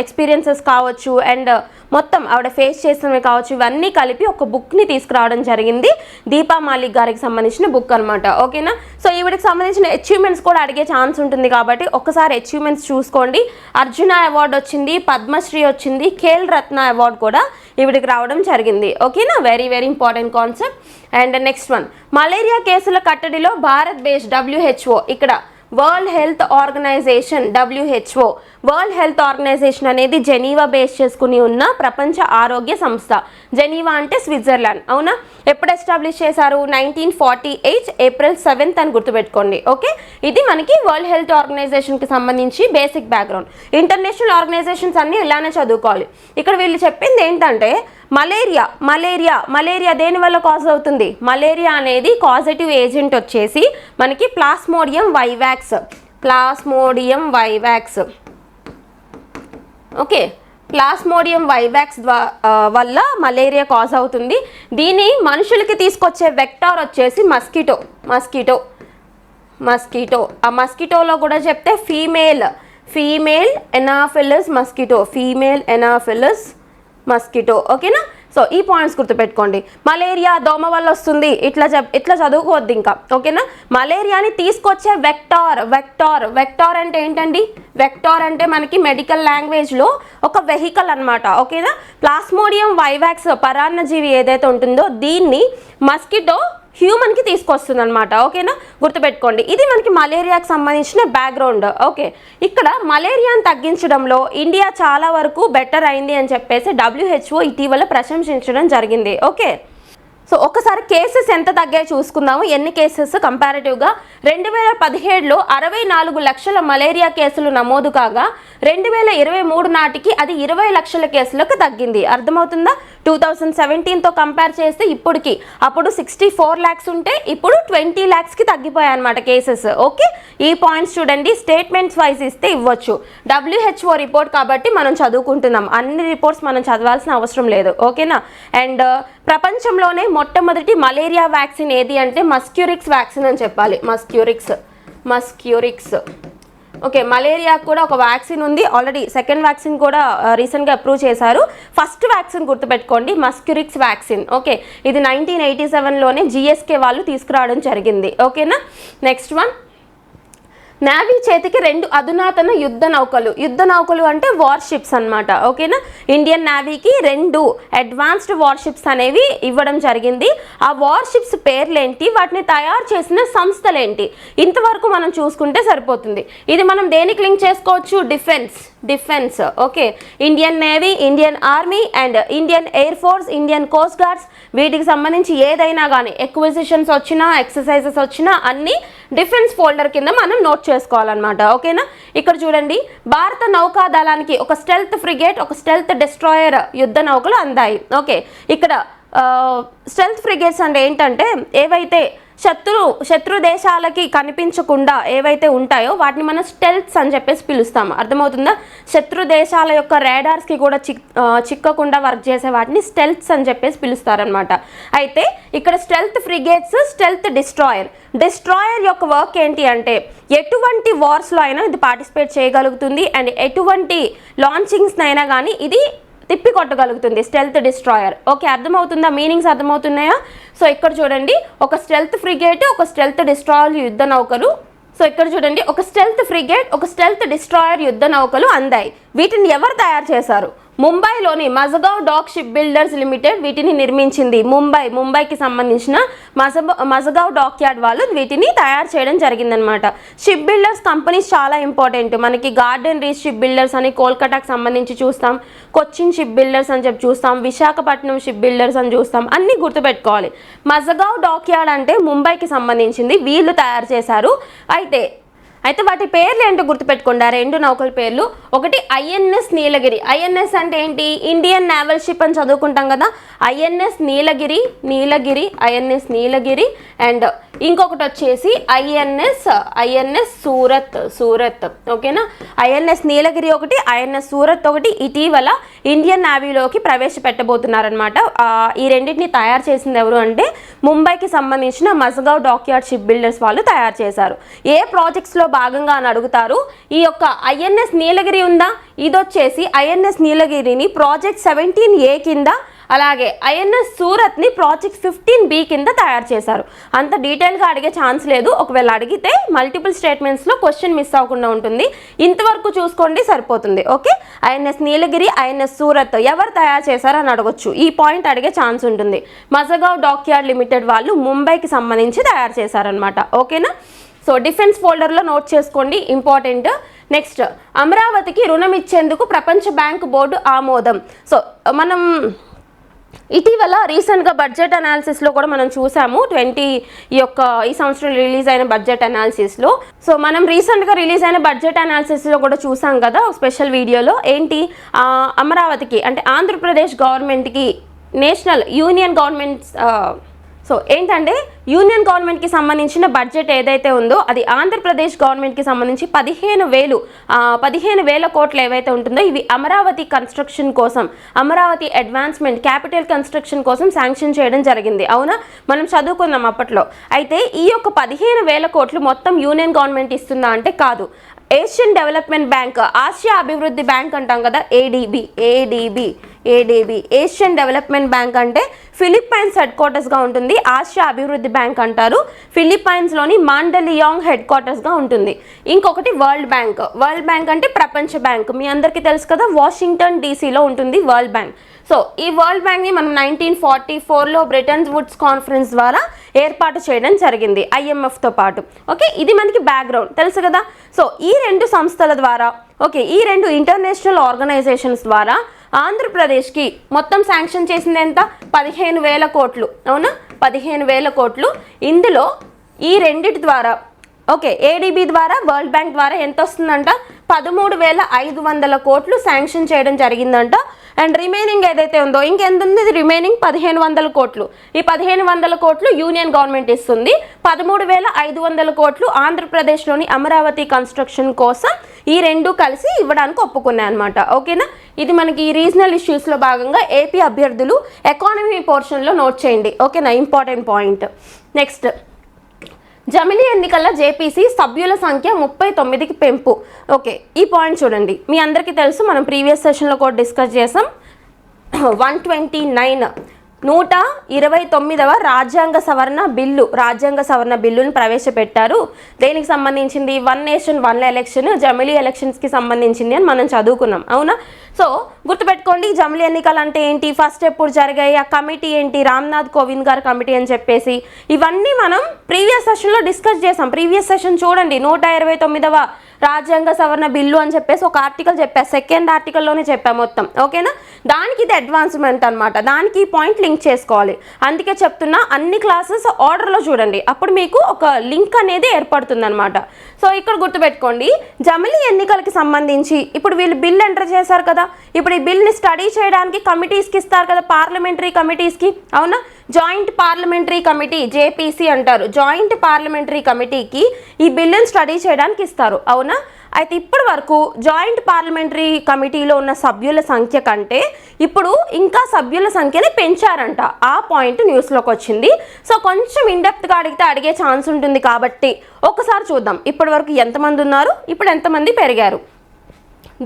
ఎక్స్పీరియన్సెస్ కావచ్చు, అండ్ మొత్తం ఆవిడ ఫేస్ చేసినవి కావచ్చు, ఇవన్నీ కలిపి ఒక బుక్ని తీసుకురావడం జరిగింది. దీపా మాలిక్ గారికి సంబంధించిన బుక్ అనమాట. ఓకేనా, సో ఈవిడికి సంబంధించిన అచీవ్మెంట్స్ కూడా అడిగే ఛాన్స్ ఉంటుంది కాబట్టి ఒకసారి అచీవ్మెంట్స్ చూసుకోండి. అర్జున అవార్డు వచ్చింది, పద్మశ్రీ వచ్చింది, ఖేల్ రత్న అవార్డు కూడా ఈవిడికి రావడం జరిగింది. ఓకేనా, very very important concept. And next one, malaria కేసుల కట్టడిలో భారత్ బేస్ WHO. ఇక్కడ వరల్డ్ హెల్త్ ఆర్గనైజేషన్ అనేది జెనీవా బేస్ చేసుకుని ఉన్న ప్రపంచ ఆరోగ్య సంస్థ. జెనీవా అంటే స్విట్జర్లాండ్. అవునా, ఎప్పుడు ఎస్టాబ్లిష్ చేశారు, 1948 ఏప్రిల్ 7 అని గుర్తుపెట్టుకోండి. ఓకే, ఇది మనకి వరల్డ్ హెల్త్ ఆర్గనైజేషన్కి సంబంధించి బేసిక్ బ్యాక్గ్రౌండ్. ఇంటర్నేషనల్ ఆర్గనైజేషన్స్ అన్నీ ఇలానే చదువుకోవాలి. ఇక్కడ వీళ్ళు చెప్పింది ఏంటంటే మలేరియా దేని వల్ల కాజ్ అవుతుంది, మలేరియా అనేది కాజేటివ్ ఏజెంట్ వచ్చేసి మనకి plasmodium vivax. Okay, plasmodium vivax వల్ల మలేరియా కాజ్ అవుతుంది. దీని మనుషులకి తీసుకొచ్చే వెక్టార్ వచ్చేసి మస్కిటో. ఆ మస్కిటోలో కూడా చెప్తే ఫీమేల్ ఎనాఫిలస్ మస్కిటో. ఓకేనా, సో ఈ పాయింట్స్ గుర్తుపెట్టుకోండి. మలేరియా దోమ వల్ల వస్తుంది ఇట్లా చదువుకోవద్దు ఇంకా. ఓకేనా, మలేరియాని తీసుకొచ్చే వెక్టార్ అంటే ఏంటండి, వెక్టార్ అంటే మనకి మెడికల్ లాంగ్వేజ్లో ఒక వెహికల్ అనమాట. ఓకేనా, ప్లాస్మోడియం వైవాక్స్ పరాన్నజీవి ఏదైతే ఉంటుందో దీన్ని మస్కిటో హ్యూమన్కి తీసుకొస్తుంది అనమాట. ఓకేనా, గుర్తుపెట్టుకోండి. ఇది మనకి మలేరియాకి సంబంధించిన బ్యాక్గ్రౌండ్. ఓకే, ఇక్కడ మలేరియాను తగ్గించడంలో ఇండియా చాలా వరకు బెటర్ అయింది అని చెప్పేసి WHO ఇటీవల ప్రశంసించడం జరిగింది. ఓకే, సో ఒకసారి కేసెస్ ఎంత తగ్గాయో చూసుకుందాము. ఎన్ని కేసెస్ కంపారిటివ్గా 2017లో 64 లక్షల మలేరియా కేసులు నమోదు కాగా 2023 నాటికి అది 20 లక్షల కేసులకు తగ్గింది. అర్థమవుతుందా, 2017తో కంపేర్ చేస్తే ఇప్పటికి, అప్పుడు 64 lakhs ఉంటే ఇప్పుడు 20 lakhsకి తగ్గిపోయాయి అనమాట కేసెస్. ఓకే, ఈ పాయింట్స్ చూడండి, స్టేట్మెంట్స్ వైజ్ ఇస్తే ఇవ్వచ్చు. WHO రిపోర్ట్ కాబట్టి మనం చదువుకుంటున్నాం, అన్ని రిపోర్ట్స్ మనం చదవాల్సిన అవసరం లేదు. ఓకేనా, అండ్ ప్రపంచంలోనే మొట్టమొదటి మలేరియా వ్యాక్సిన్ ఏది అంటే మస్క్యూరిక్స్ వ్యాక్సిన్ అని చెప్పాలి. మస్క్యూరిక్స్. ఓకే, మలేరియా కూడా ఒక వ్యాక్సిన్ ఉంది ఆల్రెడీ. సెకండ్ వ్యాక్సిన్ కూడా రీసెంట్గా అప్రూవ్ చేశారు. ఫస్ట్ వ్యాక్సిన్ గుర్తుపెట్టుకోండి, మస్క్యూరిక్స్ వ్యాక్సిన్. ఓకే, ఇది 1987లోనే GSK వాళ్ళు తీసుకురావడం జరిగింది. ఓకేనా, నెక్స్ట్ వన్, నేవీ చేతికి 2 అధునాతన యుద్ధ నౌకలు అంటే వార్షిప్స్ అన్నమాట. ఓకేనా, ఇండియన్ నేవీకి 2 అడ్వాన్స్డ్ వార్షిప్స్ అనేవి ఇవ్వడం జరిగింది. ఆ వార్షిప్స్ పేర్లేంటి, వాటిని తయారు చేసిన సంస్థలేంటి, ఇంతవరకు మనం చూసుకుంటే సరిపోతుంది. ఇది మనం దేనికి లింక్ చేసుకోవచ్చు, defence. Okay, Indian navy, Indian army and Indian air force, Indian Coast guards, వీటికి సంబంధించి ఏదైనా కానీ ఎక్విజిషన్స్ వచ్చినా ఎక్సర్సైజెస్ వచ్చినా అన్ని డిఫెన్స్ ఫోల్డర్ కింద మనం నోట్ చేసుకోవాలన్నమాట. ఓకేనా, ఇక్కడ చూడండి, భారత నౌకా దళానికి ఒక స్టెల్త్ ఫ్రిగేట్, ఒక స్టెల్త్ డిస్ట్రాయర్ యుద్ధ నౌకలు అందాయి. ఓకే, ఇక్కడ స్టెల్త్ ఫ్రిగేట్స్ అంటే ఏంటంటే ఏవైతే శత్రు దేశాలకి కనిపించకుండా ఏవైతే ఉంటాయో వాటిని మనం స్టెల్త్స్ అని చెప్పేసి పిలుస్తాము. అర్థమవుతుందా? శత్రు దేశాల యొక్క రేడార్స్కి కూడా చిక్కకుండా వర్క్ చేసే వాటిని స్టెల్త్స్ అని చెప్పేసి పిలుస్తారనమాట. అయితే ఇక్కడ స్టెల్త్ ఫ్రిగేట్స్, స్టెల్త్ డిస్ట్రాయర్ యొక్క వర్క్ ఏంటి అంటే ఎటువంటి వార్స్లో అయినా ఇది పార్టిసిపేట్ చేయగలుగుతుంది అండ్ ఎటువంటి లాంచింగ్స్ అయినా కానీ ఇది తిప్పి కొట్టగలుగుతుంది, స్టెల్త్ డిస్ట్రాయర్. ఓకే, అర్థమవుతుందా? మీనింగ్స్ అర్థమవుతున్నాయా? సో ఇక్కడ చూడండి, ఒక స్టెల్త్ ఫ్రిగేట్, ఒక స్టెల్త్ డిస్ట్రాయర్ యుద్ధ నౌకలు. సో ఇక్కడ చూడండి, ఒక స్టెల్త్ ఫ్రిగేట్, ఒక స్టెల్త్ డిస్ట్రాయర్ యుద్ధ నౌకలు అందాయి. వీటిని ఎవరు తయారు చేశారు? ముంబైలోని Mazagon dock ship builders limited వీటిని నిర్మించింది. ముంబైకి సంబంధించిన మజగావ్ డాక్ యార్డ్ వాళ్ళు వీటిని తయారు చేయడం జరిగిందనమాట. షిప్ బిల్డర్స్ కంపెనీస్ చాలా ఇంపార్టెంట్. మనకి గార్డెన్ రీచ్ షిప్ బిల్డర్స్ అని కోల్కతాకి సంబంధించి చూస్తాం, కొచ్చిన్ షిప్ బిల్డర్స్ అని చెప్పి చూస్తాం, విశాఖపట్నం షిప్ బిల్డర్స్ అని చూస్తాం. అన్నీ గుర్తుపెట్టుకోవాలి. మజగావ్ డాక్ యార్డ్ అంటే ముంబైకి సంబంధించింది, వీళ్ళు తయారు చేశారు. అయితే వాటి పేర్లు ఏంటో గుర్తుపెట్టుకోండి, 2 నౌకల పేర్లు. ఒకటి ఐఎన్ఎస్ నీలగిరి. ఐఎన్ఎస్ అంటే ఏంటి? ఇండియన్ నేవల్ షిప్ అని చదువుకుంటాం కదా. ఐఎన్ఎస్ నీలగిరి అండ్ ఇంకొకటి వచ్చేసి ఐఎన్ఎస్ సూరత్. ఓకేనా, ఐఎన్ఎస్ నీలగిరి ఒకటి, ఐఎన్ఎస్ సూరత్ ఒకటి ఇటీవల ఇండియన్ నేవీలోకి ప్రవేశపెట్టబోతున్నారనమాట. ఈ రెండింటిని తయారు చేసింది ఎవరు అంటే ముంబైకి సంబంధించిన మజగావ్ డాక్యార్డ్ షిప్ బిల్డర్స్ వాళ్ళు తయారు చేశారు. ఏ ప్రాజెక్ట్స్లో భాగంగా అని అడుగుతారు. ఈ యొక్క ఐఎన్ఎస్ నీలగిరి ఉందా, ఇది వచ్చేసి ఐఎన్ఎస్ నీలగిరిని ప్రాజెక్ట్ 17A కింద, అలాగే ఐఎన్ఎస్ సూరత్ని ప్రాజెక్ట్ 15B కింద తయారు చేశారు. అంత డీటెయిల్గా అడిగే ఛాన్స్ లేదు. ఒకవేళ అడిగితే మల్టిపుల్ స్టేట్మెంట్స్లో క్వశ్చన్ మిస్ అవ్వకుండా ఉంటుంది. ఇంతవరకు చూసుకోండి సరిపోతుంది. ఓకే, ఐఎన్ఎస్ నీలగిరి, ఐఎన్ఎస్ సూరత్ ఎవరు తయారు చేశారు అని అడగొచ్చు. ఈ పాయింట్ అడిగే ఛాన్స్ ఉంటుంది. మజగావ్ డాక్యార్డ్ లిమిటెడ్ వాళ్ళు ముంబైకి సంబంధించి తయారు చేశారనమాట. ఓకేనా, సో డిఫెన్స్ ఫోల్డర్లో నోట్ చేసుకోండి, ఇంపార్టెంట్. నెక్స్ట్, అమరావతికి రుణం ఇచ్చేందుకు ప్రపంచ బ్యాంక్ బోర్డు ఆమోదం. సో మనం ఇటీవల రీసెంట్గా బడ్జెట్ అనాలిసిస్లో కూడా మనం చూసాము. ఈ సంవత్సరం రిలీజ్ అయిన బడ్జెట్ అనాలిసిస్లో. సో మనం రీసెంట్గా రిలీజ్ అయిన బడ్జెట్ అనాలిసిస్లో కూడా చూసాం కదా ఒక స్పెషల్ వీడియోలో. ఏంటి, అమరావతికి అంటే ఆంధ్రప్రదేశ్ గవర్నమెంట్కి నేషనల్ యూనియన్ గవర్నమెంట్ సో ఏంటంటే యూనియన్ గవర్నమెంట్కి సంబంధించిన బడ్జెట్ ఏదైతే ఉందో అది ఆంధ్రప్రదేశ్ గవర్నమెంట్కి సంబంధించి 15,000 కోట్లు ఏవైతే ఉంటుందో ఇవి అమరావతి కన్స్ట్రక్షన్ కోసం, అమరావతి అడ్వాన్స్మెంట్ క్యాపిటల్ కన్స్ట్రక్షన్ కోసం శాంక్షన్ చేయడం జరిగింది. అవునా, మనం చదువుకున్నాం అప్పట్లో. అయితే ఈ యొక్క 15,000 కోట్లు మొత్తం యూనియన్ గవర్నమెంట్ ఇస్తుందా అంటే కాదు. ఏషియన్ డెవలప్మెంట్ బ్యాంక్, ఆసియా అభివృద్ధి బ్యాంక్ అంటాం కదా, ఏడీబీ ఏషియన్ డెవలప్మెంట్ బ్యాంక్ అంటే ఫిలిప్పైన్స్ హెడ్ క్వార్టర్స్గా ఉంటుంది. ఆసియా అభివృద్ధి బ్యాంక్ అంటారు, ఫిలిప్పైన్స్లోని మాండలియాంగ్ హెడ్ క్వార్టర్స్గా ఉంటుంది. ఇంకొకటి వరల్డ్ బ్యాంక్ అంటే ప్రపంచ బ్యాంక్, మీ అందరికీ తెలుసు కదా, వాషింగ్టన్ డీసీలో ఉంటుంది వరల్డ్ బ్యాంక్. సో ఈ వరల్డ్ బ్యాంక్ని మనం 1944లో బ్రిటన్ వుడ్స్ కాన్ఫరెన్స్ ద్వారా ఏర్పాటు చేయడం జరిగింది IMFతో పాటు. ఓకే, ఇది మనకి బ్యాక్గ్రౌండ్ తెలుసు కదా. సో ఈ 2 సంస్థల ద్వారా, ఓకే, ఈ 2 ఇంటర్నేషనల్ ఆర్గనైజేషన్స్ ద్వారా ఆంధ్రప్రదేశ్కి మొత్తం శాంక్షన్ చేసింది ఎంత? 15,000 కోట్లు. అవునా, 15,000 కోట్లు. ఇందులో ఈ రెండిటి ద్వారా, ఓకే, ఏడీబీ ద్వారా, వరల్డ్ బ్యాంక్ ద్వారా ఎంత వస్తుందంట? 13,500 కోట్లు శాంక్షన్ చేయడం జరిగిందంట. అండ్ రిమైనింగ్ ఏదైతే ఉందో ఇంకెంత ఉంది, రిమైనింగ్ 1,500 కోట్లు. ఈ 1,500 కోట్లు యూనియన్ గవర్నమెంట్ ఇస్తుంది. 13,500 కోట్లు ఆంధ్రప్రదేశ్లోని అమరావతి కన్స్ట్రక్షన్ కోసం ఈ 2 కలిసి ఇవ్వడానికి ఒప్పుకున్నాయి అనమాట. ఓకేనా, ఇది మనకి ఈ రీజనల్ ఇష్యూస్లో భాగంగా ఏపీ అభ్యర్థులు ఎకానమీ పోర్షన్లో నోట్ చేయండి. ఓకేనా, ఇంపార్టెంట్ పాయింట్. నెక్స్ట్, జమిలీ ఎన్నికల్లో జేపీసీ సభ్యుల సంఖ్య 39కి పెంపు. ఓకే, ఈ పాయింట్ చూడండి, మీ అందరికీ తెలుసు, మనం ప్రీవియస్ సెషన్లో కూడా డిస్కస్ చేసాం. 129 129వ రాజ్యాంగ సవరణ బిల్లును ప్రవేశపెట్టారు. దేనికి సంబంధించింది? వన్ నేషన్ వన్ ఎలక్షన్, జమిలీ ఎలక్షన్స్కి సంబంధించింది అని మనం చదువుకున్నాం, అవునా? సో గుర్తుపెట్టుకోండి, జమిలీ ఎన్నికలు అంటే ఏంటి, ఫస్ట్ ఎప్పుడు జరిగాయి, ఆ కమిటీ ఏంటి, రామ్నాథ్ కోవింద్ గారి కమిటీ అని చెప్పేసి ఇవన్నీ మనం ప్రీవియస్ సెషన్లో డిస్కస్ చేసాం. ప్రీవియస్ సెషన్ చూడండి, 129వ రాజ్యాంగ సవరణ బిల్లు అని చెప్పేసి ఒక ఆర్టికల్ చెప్పా, సెకండ్ ఆర్టికల్లోనే చెప్పా మొత్తం, ఓకేనా? దానికి ఇది అడ్వాన్స్మెంట్ అనమాట, దానికి ఈ పాయింట్ లింక్ చేసుకోవాలి. అందుకే చెప్తున్నా అన్ని క్లాసెస్ ఆర్డర్లో చూడండి, అప్పుడు మీకు ఒక లింక్ అనేది ఏర్పడుతుంది అనమాట. సో ఇక్కడ గుర్తుపెట్టుకోండి, జమిలీ ఎన్నికలకి సంబంధించి ఇప్పుడు వీళ్ళు బిల్ ఎంటర్ చేశారు కదా, ఇప్పుడు ఈ బిల్ని స్టడీ చేయడానికి కమిటీస్కి ఇస్తారు కదా, పార్లమెంటరీ కమిటీస్కి, అవునా? జాయింట్ పార్లమెంటరీ కమిటీ, జేపీసీ అంటారు, జాయింట్ పార్లమెంటరీ కమిటీకి ఈ బిల్లుని స్టడీ చేయడానికి ఇస్తారు, అవునా? అయితే ఇప్పటి వరకు జాయింట్ పార్లమెంటరీ కమిటీలో ఉన్న సభ్యుల సంఖ్య కంటే ఇప్పుడు ఇంకా సభ్యుల సంఖ్యని పెంచారంట. ఆ పాయింట్ న్యూస్లోకి వచ్చింది. సో కొంచెం ఇన్డెప్త్గా అడిగే ఛాన్స్ ఉంటుంది కాబట్టి ఒకసారి చూద్దాం, ఇప్పటి వరకు ఎంతమంది ఉన్నారు, ఇప్పుడు ఎంతమంది పెరిగారు.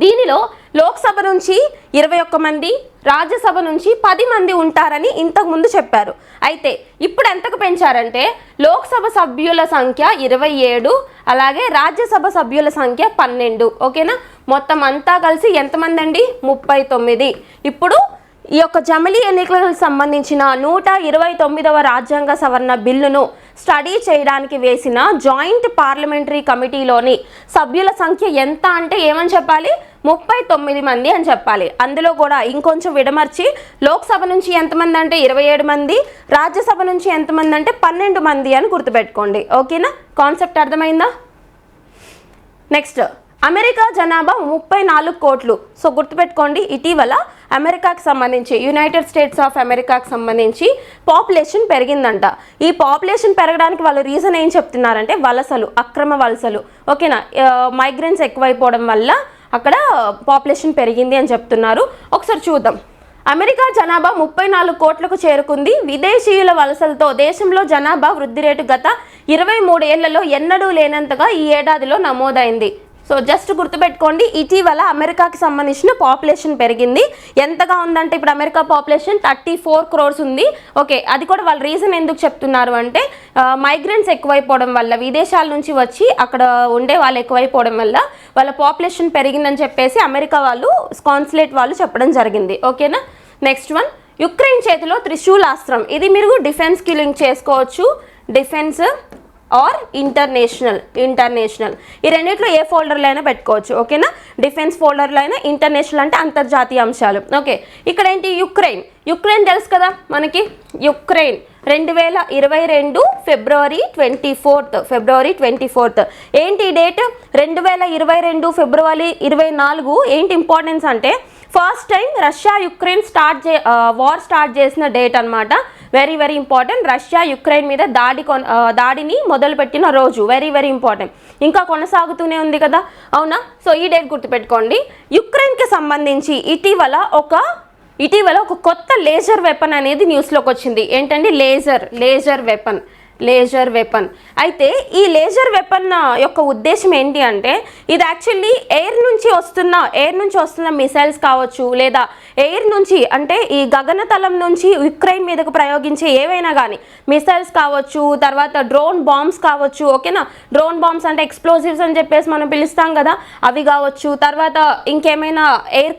దీనిలో లోక్సభ నుంచి 21 మంది, రాజ్యసభ నుంచి 10 మంది ఉంటారని ఇంతకుముందు చెప్పారు. అయితే ఇప్పుడు ఎంతకు పెంచారంటే లోక్సభ సభ్యుల సంఖ్య 27, అలాగే రాజ్యసభ సభ్యుల సంఖ్య 12, ఓకేనా? మొత్తం అంతా కలిసి ఎంతమంది అండి? 39. ఇప్పుడు ఈ యొక్క జమిలీ ఎన్నికలకు సంబంధించిన 129వ రాజ్యాంగ సవరణ బిల్లును స్టడీ చేయడానికి వేసిన జాయింట్ పార్లమెంటరీ కమిటీలోని సభ్యుల సంఖ్య ఎంత అంటే ఏమని చెప్పాలి? 39 మంది అని చెప్పాలి. అందులో కూడా ఇంకొంచెం విడమర్చి లోక్సభ నుంచి ఎంతమంది అంటే 27 మంది, రాజ్యసభ నుంచి ఎంతమంది అంటే 12 మంది అని గుర్తుపెట్టుకోండి, ఓకేనా? కాన్సెప్ట్ అర్థమైందా? నెక్స్ట్, అమెరికా జనాభా 34 కోట్లు. సో గుర్తుపెట్టుకోండి, ఇటీవల అమెరికాకి సంబంధించి, యునైటెడ్ స్టేట్స్ ఆఫ్ అమెరికాకి సంబంధించి పాపులేషన్ పెరిగిందంట. ఈ పాపులేషన్ పెరగడానికి వాళ్ళు రీజన్ ఏం చెప్తున్నారంటే వలసలు, అక్రమ వలసలు, ఓకేనా? మైగ్రెంట్స్ ఎక్కువైపోవడం వల్ల అక్కడ పాపులేషన్ పెరిగింది అని చెప్తున్నారు. ఒకసారి చూద్దాం. అమెరికా జనాభా 34 కోట్లకు చేరుకుంది. విదేశీయుల వలసలతో దేశంలో జనాభా వృద్ధి రేటు గత 23 ఏళ్లలో ఎన్నడూ లేనంతగా ఈ ఏడాదిలో నమోదైంది. సో జస్ట్ గుర్తుపెట్టుకోండి, ఇటీవల అమెరికాకి సంబంధించిన పాపులేషన్ పెరిగింది. ఎంతగా ఉందంటే ఇప్పుడు అమెరికా పాపులేషన్ 34 crores ఉంది, ఓకే? అది కూడా వాళ్ళ రీజన్ ఎందుకు చెప్తున్నారు అంటే మైగ్రెంట్స్ ఎక్కువైపోవడం వల్ల, విదేశాల నుంచి వచ్చి అక్కడ ఉండే వాళ్ళు ఎక్కువైపోవడం వల్ల వాళ్ళ పాపులేషన్ పెరిగిందని చెప్పేసి అమెరికా వాళ్ళు, కాన్సులేట్ వాళ్ళు చెప్పడం జరిగింది, ఓకేనా? నెక్స్ట్ వన్, యుక్రెయిన్ చేతిలో త్రిశూలాస్త్రం. ఇది మీరు డిఫెన్స్కి లింక్ చేసుకోవచ్చు, డిఫెన్స్ ఆర్ ఇంటర్నేషనల్. ఈ రెండిట్లో ఏ ఫోల్డర్లో అయినా పెట్టుకోవచ్చు, ఓకేనా? డిఫెన్స్ ఫోల్డర్లో అయినా, ఇంటర్నేషనల్ అంటే అంతర్జాతీయ అంశాలు, ఓకే? ఇక్కడ ఏంటి? యుక్రెయిన్ తెలుసు కదా మనకి. యుక్రెయిన్ 2022 ఫిబ్రవరి 24th. ఏంటి డేట్? 2022 ఫిబ్రవరి 24. ఏంటి ఇంపార్టెన్స్ అంటే first time Russia Ukraine war start చేసిన డేట్ అనమాట. Very very important. Russia Ukraine మీద దాడిని మొదలుపెట్టిన రోజు. Very very important. ఇంకా కొనసాగుతూనే ఉంది కదా, అవునా? సో ఈ డేట్ గుర్తుపెట్టుకోండి. యుక్రెయిన్కి సంబంధించి ఇటీవల ఒక కొత్త లేజర్ వెపన్ అనేది న్యూస్లోకి వచ్చింది. ఏంటండి? Laser weapon. అయితే ఈ లేజర్ వెపన్ యొక్క ఉద్దేశం ఏంటి అంటే ఇది యాక్చువల్లీ ఎయిర్ నుంచి వస్తున్న మిసైల్స్ కావచ్చు, లేదా ఎయిర్ నుంచి అంటే ఈ గగనతలం నుంచి యుక్రెయిన్ మీదకు ప్రయోగించే ఏవైనా కానీ మిసైల్స్ కావచ్చు, తర్వాత డ్రోన్ బాంబ్స్ కావచ్చు, ఓకేనా? డ్రోన్ బాంబ్స్ అంటే ఎక్స్ప్లోజివ్స్ అని చెప్పేసి మనం పిలుస్తాం కదా, అవి కావచ్చు. తర్వాత ఇంకేమైనా ఎయిర్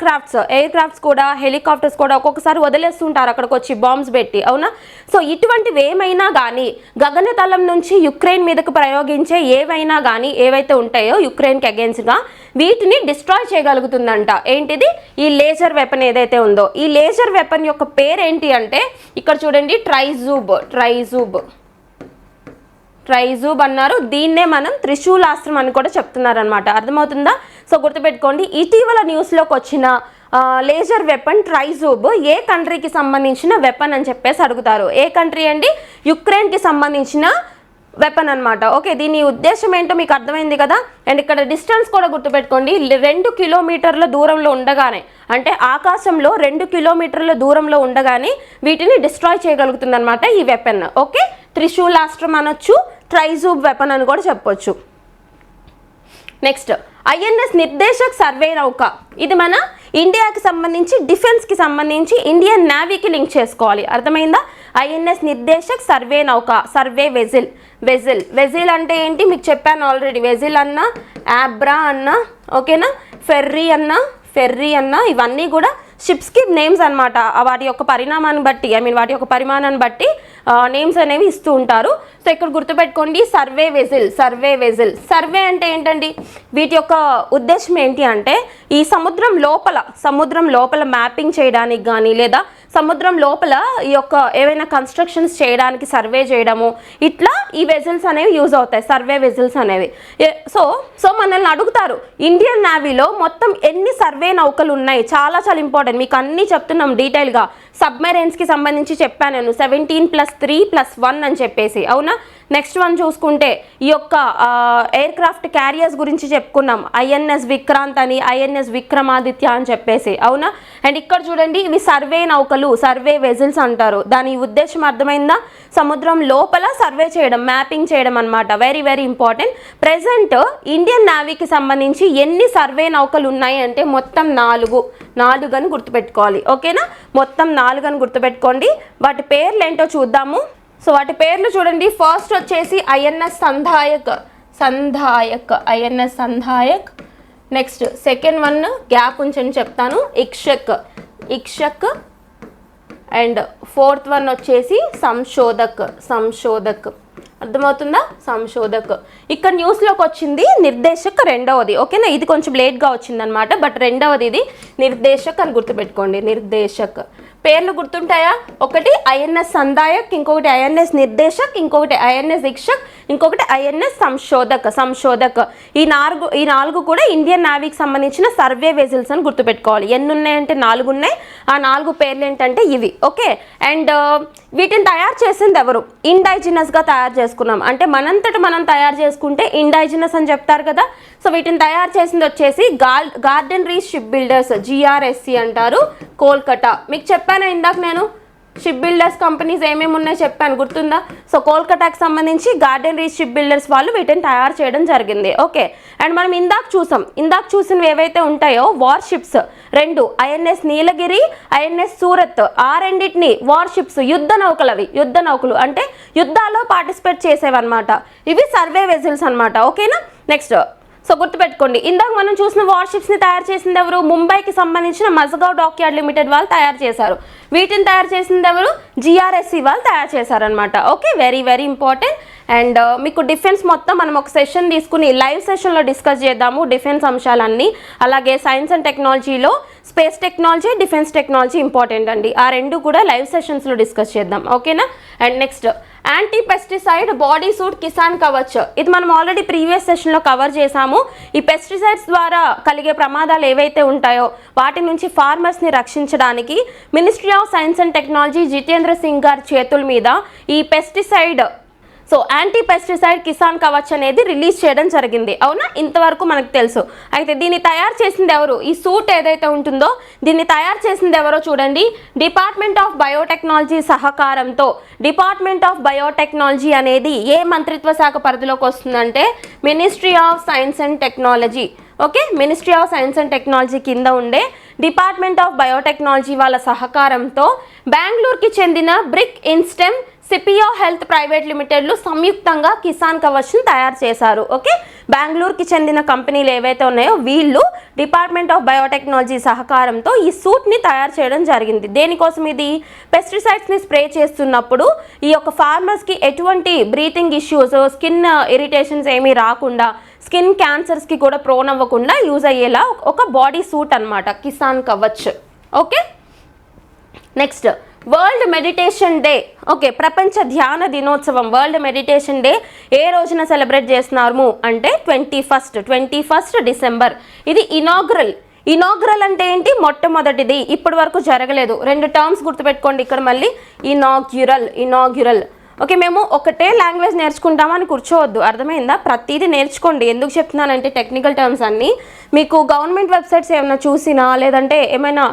క్రాఫ్ట్స్ కూడా, హెలికాప్టర్స్ కూడా ఒక్కొక్కసారి వదిలేస్తుంటారు అక్కడికి వచ్చి బాంబ్స్ పెట్టి, అవునా? సో ఇటువంటివి ఏమైనా కానీ గగనతలం నుంచి యుక్రెయిన్ మీదకు ప్రయోగించే ఏవైనా కానీ ఏవైతే ఉంటాయో యుక్రెయిన్కి అగేన్స్ట్గా వీటిని డిస్ట్రాయ్ చేయగలుగుతుందంట. ఏంటిది? ఈ లేజర్ వెపన్ ఏదైతే ఉందో. ఈ లేజర్ వెపన్ యొక్క పేరు ఏంటి అంటే ఇక్కడ చూడండి, ట్రైజూబ్ అన్నారు. దీన్నే మనం త్రిశూలాస్త్రం అని కూడా చెప్తున్నారనమాట. అర్థమవుతుందా? సో గుర్తుపెట్టుకోండి, ఇటీవల న్యూస్లోకి వచ్చిన లేజర్ వెపన్ ట్రైజూబ్ ఏ కంట్రీకి సంబంధించిన వెపన్ అని చెప్పేసి అడుగుతారు. ఏ కంట్రీ అండి? యుక్రెయిన్కి సంబంధించిన వెపన్ అనమాట, ఓకే? దీని ఉద్దేశం ఏంటో మీకు అర్థమైంది కదా. అండ్ ఇక్కడ డిస్టెన్స్ కూడా గుర్తుపెట్టుకోండి, 2 కిలోమీటర్ల దూరంలో ఉండగానే, అంటే ఆకాశంలో 2 కిలోమీటర్ల దూరంలో ఉండగానే వీటిని డిస్ట్రాయ్ చేయగలుగుతుంది అనమాట ఈ వెపన్, ఓకే? త్రిశూలాస్త్రం అనొచ్చు, ట్రైజూబ్ వెపన్ అని కూడా చెప్పొచ్చు. నెక్స్ట్, ఐఎన్ఎస్ నిర్దేశక్ సర్వే నౌక. ఇది మన ఇండియాకి సంబంధించి డిఫెన్స్కి సంబంధించి ఇండియన్ నేవీకి లింక్ చేసుకోవాలి. అర్థమైందా? ఐఎన్ఎస్ నిర్దేశక్, సర్వే నౌక, సర్వే వెజిల్. వెజిల్ అంటే ఏంటి మీకు చెప్పాను ఆల్రెడీ. వెజిల్ అన్న, యాబ్రా అన్న, ఓకేనా, ఫెర్రీ అన్న ఇవన్నీ కూడా షిప్స్కి నేమ్స్ అనమాట. వాటి యొక్క పరిణామాన్ని బట్టి వాటి యొక్క పరిమాణాన్ని బట్టి నేమ్స్ అనేవి ఇస్తూ ఉంటారు. సో ఇక్కడ గుర్తుపెట్టుకోండి సర్వే వెజిల్. సర్వే అంటే ఏంటండి, వీటి యొక్క ఉద్దేశం ఏంటి అంటే ఈ సముద్రం లోపల మ్యాపింగ్ చేయడానికి కానీ లేదా సముద్రం లోపల ఈ యొక్క ఏవైనా కన్స్ట్రక్షన్స్ చేయడానికి సర్వే చేయడము, ఇట్లా ఈ వెజిల్స్ అనేవి యూజ్ అవుతాయి, సర్వే వెజిల్స్ అనేవి. సో మనల్ని అడుగుతారు ఇండియన్ నేవీలో మొత్తం ఎన్ని సర్వే నౌకలు ఉన్నాయి. చాలా ఇంపార్టెంట్, మీకు అన్నీ చెప్తున్నాం డీటెయిల్గా. సబ్మెరైన్స్కి సంబంధించి చెప్పాను నేను 17+3+1 అని చెప్పేసి, అవునా. నెక్స్ట్ వన్ చూసుకుంటే ఈ యొక్క ఎయిర్ క్రాఫ్ట్ క్యారియర్స్ గురించి చెప్పుకున్నాం. ఐఎన్ఎస్ విక్రాంత్ అని, ఐఎన్ఎస్ విక్రమాదిత్య అని చెప్పేసి, అవునా. అండ్ ఇక్కడ చూడండి ఇవి సర్వే నౌకలు, సర్వే వెజిల్స్ అంటారు. దాని ఉద్దేశం అర్థమైందా? సముద్రం లోపల సర్వే చేయడం, మ్యాపింగ్ చేయడం అనమాట. Very important. ప్రెజెంట్ ఇండియన్ నేవీకి సంబంధించి ఎన్ని సర్వే నౌకలు ఉన్నాయి అంటే మొత్తం 4 అని గుర్తుపెట్టుకోవాలి, ఓకేనా. మొత్తం 4 అని గుర్తుపెట్టుకోండి. వాటి పేర్లు ఏంటో చూద్దాము. సో వాటి పేర్లు చూడండి. ఫస్ట్ వచ్చేసి INS Sandhayak. Next second one gap ఉంచని చెప్తాను, ఇక్షక్. అండ్ ఫోర్త్ వన్ వచ్చేసి సంశోధక్. అర్థమవుతుందా? సంశోధక్. ఇక్కడ న్యూస్లోకి వచ్చింది నిర్దేశక్ రెండవది, ఓకేనా. ఇది కొంచెం లేట్గా వచ్చిందనమాట, బట్ రెండవది ఇది నిర్దేశక్ అని గుర్తుపెట్టుకోండి. నిర్దేశక్ పేర్లు గుర్తుంటాయా? ఒకటి ఐఎన్ఎస్ సంధాయక్, ఇంకొకటి ఐఎన్ఎస్ నిర్దేశక్, ఇంకొకటి ఐఎన్ఎస్ ఇక్షక్, ఇంకొకటి ఐఎన్ఎస్ సంశోధక్. ఈ నాలుగు కూడా ఇండియన్ నేవీకి సంబంధించిన సర్వే వెజిల్స్ అని గుర్తుపెట్టుకోవాలి. ఎన్ని ఉన్నాయంటే 4 ఉన్నాయి. ఆ 4 పేర్లు ఏంటంటే ఇవి, ఓకే. అండ్ వీటిని తయారు చేసింది ఎవరు? ఇండైజినస్గా తయారు చేసుకున్నాం. అంటే మనంతట మనం తయారు చేసుకుంటే ఇండైజినస్ అని చెప్తారు కదా. సో వీటిని తయారు చేసింది వచ్చేసి garden reach ship builders, GRSC అంటారు, కోల్కతా. మీకు చెప్పాను ఇందాక నేను షిప్ బిల్డర్స్ కంపెనీస్ ఏమేమి ఉన్నాయో చెప్పాను, గుర్తుందా? సో కోల్కతాకి సంబంధించి గార్డెన్ రీచ్ షిప్ బిల్డర్స్ వాళ్ళు వీటిని తయారు చేయడం జరిగింది, ఓకే. అండ్ మనం ఇందాక చూసినవి ఏవైతే ఉంటాయో వార్ షిప్స్ 2, ఐఎన్ఎస్ నీలగిరి, ఐఎన్ఎస్ సూరత్, ఆ రెండింటిని వార్ షిప్స్, యుద్ధ నౌకలు అంటే యుద్ధాల్లో పార్టిసిపేట్ చేసేవన్నమాట. ఇవి సర్వే వెజిల్స్ అనమాట, ఓకేనా. నెక్స్ట్ సో గుర్తుపెట్టుకోండి, ఇందాక మనం చూసిన వార్షిప్స్ని తయారు చేసింది ఎవరు? ముంబైకి సంబంధించిన మజగావ్ డాక్యార్డ్ లిమిటెడ్ వాళ్ళు తయారు చేశారు. వీటిని తయారు చేసింది ఎవరు? GRSC వాళ్ళు తయారు చేశారనమాట, ఓకే. Very important. అండ్ మీకు డిఫెన్స్ మొత్తం మనం ఒక సెషన్ తీసుకుని లైవ్ సెషన్లో డిస్కస్ చేద్దాము, డిఫెన్స్ అంశాలన్నీ. అలాగే సైన్స్ అండ్ టెక్నాలజీలో space technology, defence technology important అండి. ఆ 2 కూడా లైవ్ సెషన్స్లో డిస్కస్ చేద్దాం, ఓకేనా. And next anti pesticide body suit Kisan Kavach. ఇది మనం ఆల్రెడీ ప్రీవియస్ సెషన్లో కవర్ చేసాము. ఈ పెస్టిసైడ్స్ ద్వారా కలిగే ప్రమాదాలు ఏవైతే ఉంటాయో వాటి నుంచి ఫార్మర్స్ని రక్షించడానికి ministry of science and technology Jitendra Singh గారి చేతుల మీద ఈ pesticide, so anti pesticide Kisan Kavach అనేది రిలీజ్ చేయడం జరిగింది, అవునా. ఇంతవరకు మనకు తెలుసు. అయితే దీన్ని తయారు చేసింది ఎవరు? ఈ సూట్ ఏదైతే ఉంటుందో దీన్ని తయారు చేసింది ఎవరో చూడండి. డిపార్ట్మెంట్ ఆఫ్ బయోటెక్నాలజీ సహకారంతో. డిపార్ట్మెంట్ ఆఫ్ బయోటెక్నాలజీ అనేది ఏ మంత్రిత్వ శాఖ పరిధిలోకి వస్తుందంటే ministry of science and technology, okay. Ministry of science and technology కింద ఉండే డిపార్ట్మెంట్ ఆఫ్ బయోటెక్నాలజీ వాళ్ళ సహకారంతో బెంగళూరుకి చెందిన బ్రిక్ ఇన్స్టెమ్, సిపియో హెల్త్ ప్రైవేట్ లిమిటెడ్లు సంయుక్తంగా కిసాన్ కవచ్ని తయారు చేశారు, ఓకే. బెంగళూరుకి చెందిన కంపెనీలు ఏవైతే ఉన్నాయో వీళ్ళు డిపార్ట్మెంట్ ఆఫ్ బయోటెక్నాలజీ సహకారంతో ఈ సూట్ని తయారు చేయడం జరిగింది. దేనికోసం? ఇది పెస్టిసైడ్స్ని స్ప్రే చేస్తున్నప్పుడు ఈ యొక్క ఫార్మర్స్కి ఎటువంటి బ్రీతింగ్ ఇష్యూస్, స్కిన్ ఇరిటేషన్స్ ఏమీ రాకుండా, స్కిన్ క్యాన్సర్స్కి కూడా ప్రోన్ అవ్వకుండా యూజ్ అయ్యేలా ఒక బాడీ సూట్ అనమాట Kisan Kavach, okay. Next world meditation day, okay. ప్రపంచ ధ్యాన దినోత్సవం, వరల్డ్ మెడిటేషన్ డే ఏ రోజున సెలబ్రేట్ చేస్తున్నాము అంటే 21 డిసెంబర్. ఇది ఇనాగ్రల్ అంటే ఏంటి? మొట్టమొదటిది, ఇప్పటి వరకు జరగలేదు. 2 టర్మ్స్ గుర్తుపెట్టుకోండి ఇక్కడ మళ్ళీ. ఇనాగ్యురల్, ఓకే. మేము ఒకటే లాంగ్వేజ్ నేర్చుకుంటామని కూర్చోవద్దు, అర్థమైందా? ప్రతిదీ నేర్చుకోండి. ఎందుకు చెప్తున్నానంటే టెక్నికల్ టర్మ్స్ అన్నీ మీకు గవర్నమెంట్ వెబ్సైట్స్ ఏమైనా చూసినా లేదంటే ఏమైనా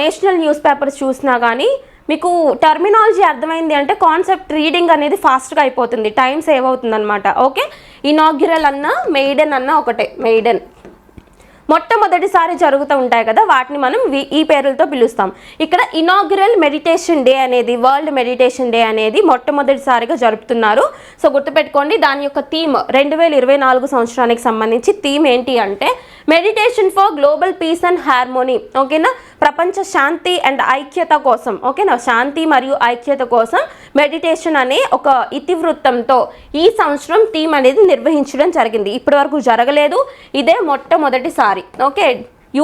నేషనల్ న్యూస్ పేపర్స్ చూసినా కానీ మీకు టర్మినాలజీ అర్థమైంది అంటే కాన్సెప్ట్ రీడింగ్ అనేది ఫాస్ట్గా అయిపోతుంది, టైం సేవ్ అవుతుంది అనమాట, ఓకే. ఇనాగ్యురల్ అన్న మెయిడెన్ అన్న ఒకటే, మెయిడెన్, మొట్టమొదటిసారి జరుగుతూ ఉంటాయి కదా, వాటిని మనం ఈ పేర్లతో పిలుస్తాం. ఇక్కడ ఇనాగ్రల్ మెడిటేషన్ డే అనేది, వరల్డ్ మెడిటేషన్ డే అనేది మొట్టమొదటిసారిగా జరుపుతున్నారు. సో గుర్తుపెట్టుకోండి, దాని యొక్క థీమ్ 2024 సంవత్సరానికి సంబంధించి థీమ్ ఏంటి అంటే meditation for global peace and harmony. ఓకేనా, ప్రపంచ శాంతి అండ్ ఐక్యత కోసం. ఓకేనా, శాంతి మరియు ఐక్యత కోసం మెడిటేషన్ అనే ఒక ఇతివృత్తంతో ఈ సంవత్సరం థీమ్ అనేది నిర్వహించడం జరిగింది. ఇప్పటి వరకు జరగలేదు, ఇదే మొట్టమొదటిసారి. Okay,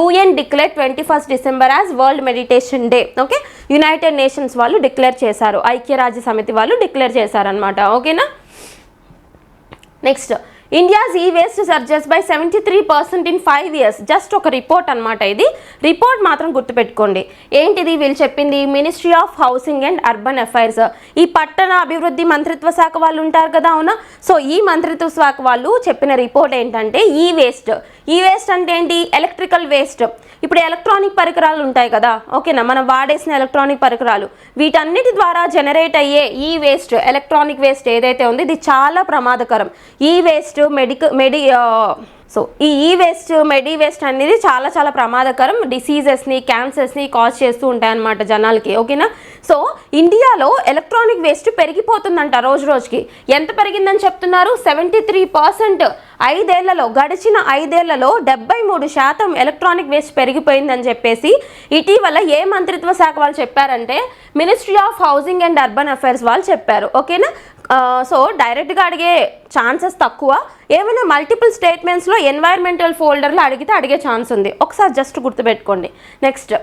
UN declare 21 December as world meditation day. Okay, United nations వాళ్ళు డిక్లేర్ చేశారు, ఐక్యరాజ్య సమితి వాళ్ళు డిక్లేర్ చేశారనమాట. ఓకేనా, నెక్స్ట్ ఇండియాస్ ఈ waste surges by 73% in 5 years. Just ఒక రిపోర్ట్ అనమాట ఇది. రిపోర్ట్ మాత్రం గుర్తుపెట్టుకోండి. ఏంటిది వీళ్ళు చెప్పింది? Ministry of housing and urban affairs, ఈ పట్టణ అభివృద్ధి మంత్రిత్వ శాఖ వాళ్ళు ఉంటారు కదా, అవునా. సో ఈ మంత్రిత్వ శాఖ వాళ్ళు చెప్పిన రిపోర్ట్ ఏంటంటే ఈ వేస్ట్ అంటే ఏంటి? Electrical waste. ఇప్పుడు ఎలక్ట్రానిక్ పరికరాలు ఉంటాయి కదా, ఓకేనా, మనం వాడేసిన ఎలక్ట్రానిక్ పరికరాలు, వీటన్నిటి ద్వారా జనరేట్ అయ్యే ఈ వేస్ట్, ఎలక్ట్రానిక్ వేస్ట్ ఏదైతే ఉందో ఇది చాలా ప్రమాదకరం. ఈ వేస్ట్ ఈ వేస్ట్ అనేది చాలా చాలా ప్రమాదకరం. డిసీజెస్ని, క్యాన్సర్స్ని కాజ్ చేస్తూ ఉంటాయి అన్నమాట జనాలకి. ఓకేనా, సో ఇండియాలో ఎలక్ట్రానిక్ వేస్ట్ పెరిగిపోతుందంట రోజు రోజుకి. ఎంత పెరిగిందని చెప్తున్నారు? 73%. గడిచిన 5 ఏళ్లలో 73% ఎలక్ట్రానిక్ వేస్ట్ పెరిగిపోయిందని చెప్పేసి ఇటీవల ఏ మంత్రిత్వ శాఖ వాళ్ళు చెప్పారంటే ministry of housing and urban affairs వాళ్ళు చెప్పారు. ఓకేనా, సో డైరెక్ట్గా అడిగే ఛాన్సెస్ తక్కువ. ఏమైనా మల్టిపుల్ స్టేట్మెంట్స్లో ఎన్వైర్మెంటల్ ఫోల్డర్లో అడిగే ఛాన్స్ ఉంది. ఒకసారి జస్ట్ గుర్తుపెట్టుకోండి. నెక్స్ట్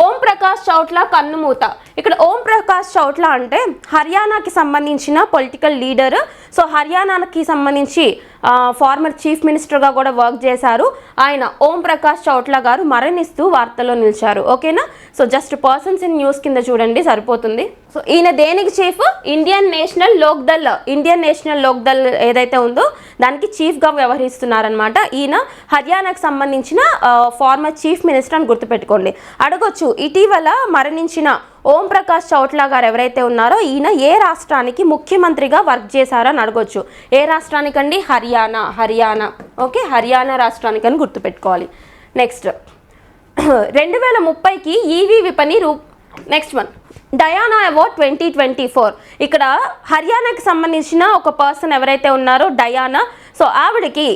ఓం ప్రకాష్ చౌట్లా కన్నుమూత. ఇక్కడ ఓం ప్రకాష్ చౌట్లా అంటే హర్యానాకి సంబంధించిన పొలిటికల్ లీడర్. సో హర్యానాకి సంబంధించి ఫార్మర్ చీఫ్ మినిస్టర్గా కూడా వర్క్ చేశారు. ఆయన ఓం ప్రకాష్ చౌట్లా గారు మరణిస్తూ వార్తల్లో నిలిచారు. ఓకేనా, so just persons in news కింద చూడండి సరిపోతుంది. సో ఈయన దేనికి చీఫ్? ఇండియన్ నేషనల్ లోక్ దల్ ఏదైతే ఉందో దానికి చీఫ్గా వ్యవహరిస్తున్నారనమాట. ఈయన హర్యానాకు సంబంధించిన ఫార్మర్ చీఫ్ మినిస్టర్ అని గుర్తుపెట్టుకోండి. అడగొచ్చు, ఇటీవల మరణించిన ఓం ప్రకాష్ చౌట్లా గారు ఎవరైతే ఉన్నారో ఈయన ఏ రాష్ట్రానికి ముఖ్యమంత్రిగా వర్క్ చేశారని అడగొచ్చు. ఏ రాష్ట్రానికండి? హర్యానా. ఓకే, హర్యానా రాష్ట్రానికి అని గుర్తుపెట్టుకోవాలి. నెక్స్ట్ 2030కి ఈవీ విపణి నెక్స్ట్ వన్ డయానా అవార్డ్ 2024. ఇక్కడ హర్యానాకి సంబంధించిన ఒక పర్సన్ ఎవరైతే ఉన్నారో డయానా, సో ఆవిడకి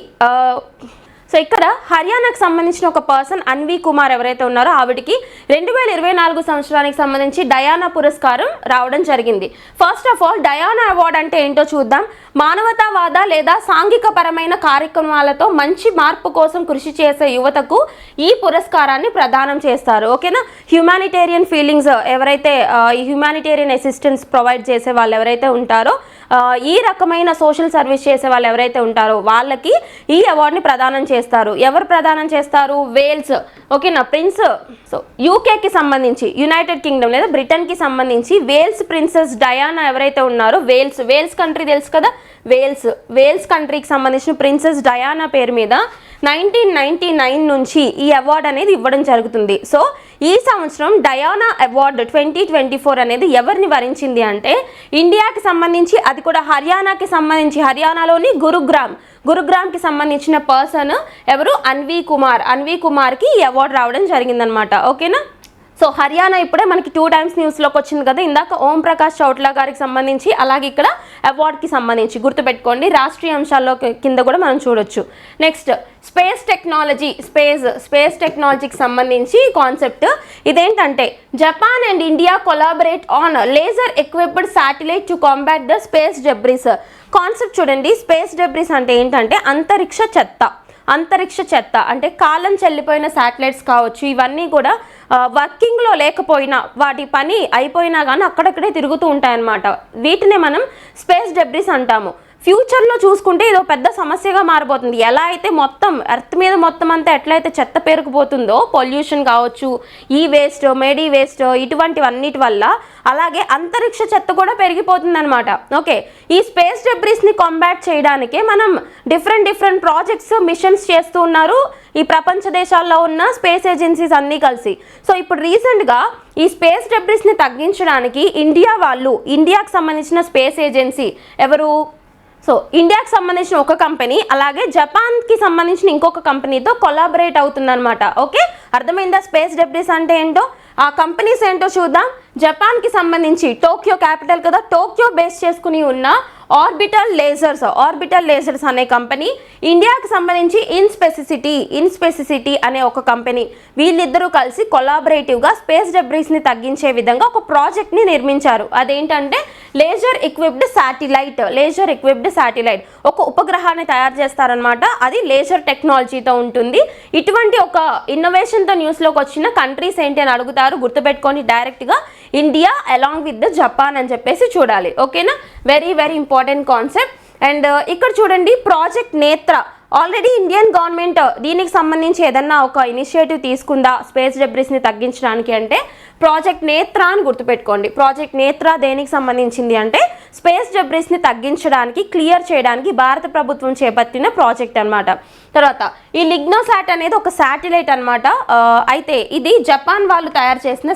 ఇక్కడ హర్యానాకు సంబంధించిన ఒక పర్సన్ అన్వీ కుమార్ ఎవరైతే ఉన్నారో ఆవిడకి 2024 సంవత్సరానికి సంబంధించి డయానా పురస్కారం రావడం జరిగింది. First of all Diana award అంటే ఏంటో చూద్దాం. మానవతావాద లేదా సాంఘిక పరమైన కార్యక్రమాలతో మంచి మార్పు కోసం కృషి చేసే యువతకు ఈ పురస్కారాన్ని ప్రదానం చేస్తారు. ఓకేనా, హ్యుమానిటేరియన్ ఫీలింగ్స్ ఎవరైతే ఈ హ్యుమానిటేరియన్ అసిస్టెన్స్ ప్రొవైడ్ చేసే వాళ్ళు ఎవరైతే ఉంటారో, ఈ రకమైన సోషల్ సర్వీస్ చేసే వాళ్ళు ఎవరైతే ఉంటారో వాళ్ళకి ఈ అవార్డుని ప్రదానం చేస్తారు. ఎవరు ప్రదానం చేస్తారు? వేల్స్. ఓకేనా, ప్రిన్స్. సో యూకేకి సంబంధించి, యునైటెడ్ కింగ్డమ్ లేదా బ్రిటన్కి సంబంధించి వేల్స్ ప్రిన్సెస్ డయానా ఎవరైతే ఉన్నారో, వేల్స్ కంట్రీ తెలుసు కదా, వేల్స్ కంట్రీకి సంబంధించిన ప్రిన్సెస్ డయానా పేరు మీద 1999 నుంచి ఈ అవార్డు అనేది ఇవ్వడం జరుగుతుంది. సో ఈ సంవత్సరం డయానా అవార్డు 2024 అనేది ఎవరిని వరించింది అంటే ఇండియాకి సంబంధించి, అది కూడా హర్యానాకి సంబంధించి, హర్యానాలోని గురుగ్రామ్కి సంబంధించిన పర్సన్ ఎవరు? అన్వీ కుమార్కి ఈ అవార్డు రావడం జరిగిందనమాట. ఓకేనా, సో హర్యానా ఇప్పుడే మనకి 2 times న్యూస్లోకి వచ్చింది కదా, ఇందాక ఓం ప్రకాష్ చౌట్లా గారికి సంబంధించి, అలాగే ఇక్కడ అవార్డ్కి సంబంధించి గుర్తుపెట్టుకోండి. రాష్ట్రీయ అంశాల్లో కింద కూడా మనం చూడొచ్చు. నెక్స్ట్ స్పేస్ టెక్నాలజీకి సంబంధించి కాన్సెప్ట్ ఇదేంటంటే Japan and India collaborate on laser equipped satellite to combat the space debris. Concept చూడండి. స్పేస్ డెబ్రిస్ అంటే ఏంటంటే అంతరిక్ష చెత్త అంటే కాలం చెల్లిపోయిన శాటిలైట్స్ కావచ్చు, ఇవన్నీ కూడా వర్కింగ్లో లేకపోయినా, వాటి పని అయిపోయినా కానీ అక్కడక్కడే తిరుగుతూ ఉంటాయన్నమాట. వీటినే మనం స్పేస్ డెబ్రిస్ అంటాము. ఫ్యూచర్లో చూసుకుంటే ఇదో పెద్ద సమస్యగా మారిపోతుంది. ఎలా అయితే మొత్తం ఎర్త్ మీద మొత్తం అంతా ఎట్లయితే చెత్త పేరుకుపోతుందో, పొల్యూషన్ కావచ్చు, ఈ వేస్ట్, మెడీ వేస్ట్, ఇటువంటివన్నిటి వల్ల అలాగే అంతరిక్ష చెత్త కూడా పెరిగిపోతుంది అనమాట. ఓకే, ఈ స్పేస్ డెబ్రిస్ని కాంబాట్ చేయడానికే మనం డిఫరెంట్ ప్రాజెక్ట్స్, మిషన్స్ చేస్తూ ఉన్నారు ఈ ప్రపంచ దేశాల్లో ఉన్న స్పేస్ ఏజెన్సీస్ అన్నీ కలిసి. సో ఇప్పుడు రీసెంట్గా ఈ స్పేస్ డెబ్రిస్ని తగ్గించడానికి ఇండియాకి సంబంధించిన స్పేస్ ఏజెన్సీ ఎవరు? సో ఇండియాకి సంబంధించిన ఒక కంపెనీ అలాగే జపాన్కి సంబంధించిన ఇంకొక కంపెనీతో కొలాబరేట్ అవుతుందన్నమాట. ఓకే, అర్థమైందా స్పేస్ డెబ్రిస్ అంటే ఏంటో? ఆ కంపెనీస్ ఏంటో చూద్దాం. జపాన్కి సంబంధించి టోక్యో క్యాపిటల్ కదా, టోక్యో బేస్ చేసుకుని ఉన్న ఆర్బిటల్ లేజర్స్ అనే కంపెనీ, ఇండియాకి సంబంధించి ఇన్స్పెసిసిటీ అనే ఒక కంపెనీ, వీళ్ళిద్దరూ కలిసి కొలాబరేటివ్గా స్పేస్ డెబ్రిస్ని తగ్గించే విధంగా ఒక ప్రాజెక్ట్ని నిర్మించారు. అదేంటంటే లేజర్ ఎక్విప్డ్ శాటిలైట్, ఒక ఉపగ్రహాన్ని తయారు చేస్తారనమాట. అది లేజర్ టెక్నాలజీతో ఉంటుంది. ఇటువంటి ఒక ఇన్నోవేషన్తో న్యూస్లోకి వచ్చిన కంట్రీస్ ఏంటి అని అడుగుతారు, గుర్తుపెట్టుకొని డైరెక్ట్గా India along with the Japan అని చెప్పేసి చూడాలి. ఓకేనా, very very important concept. And ఇక్కడ చూడండి ప్రాజెక్ట్ నేత్ర, ఆల్రెడీ ఇండియన్ గవర్నమెంట్ దీనికి సంబంధించి ఏదన్నా ఒక ఇనిషియేటివ్ తీసుకుందా స్పేస్ డెబ్రిస్ని తగ్గించడానికి అంటే ప్రాజెక్ట్ నేత్ర అని గుర్తుపెట్టుకోండి. ప్రాజెక్ట్ నేత్ర దేనికి సంబంధించింది అంటే స్పేస్ డెబ్రిస్ని తగ్గించడానికి, క్లియర్ చేయడానికి భారత ప్రభుత్వం చేపట్టిన ప్రాజెక్ట్ అనమాట. తర్వాత ఈ లిగ్నోసాట్ అనేది ఒక శాటిలైట్ అనమాట. అయితే ఇది జపాన్ వాళ్ళు తయారు చేసిన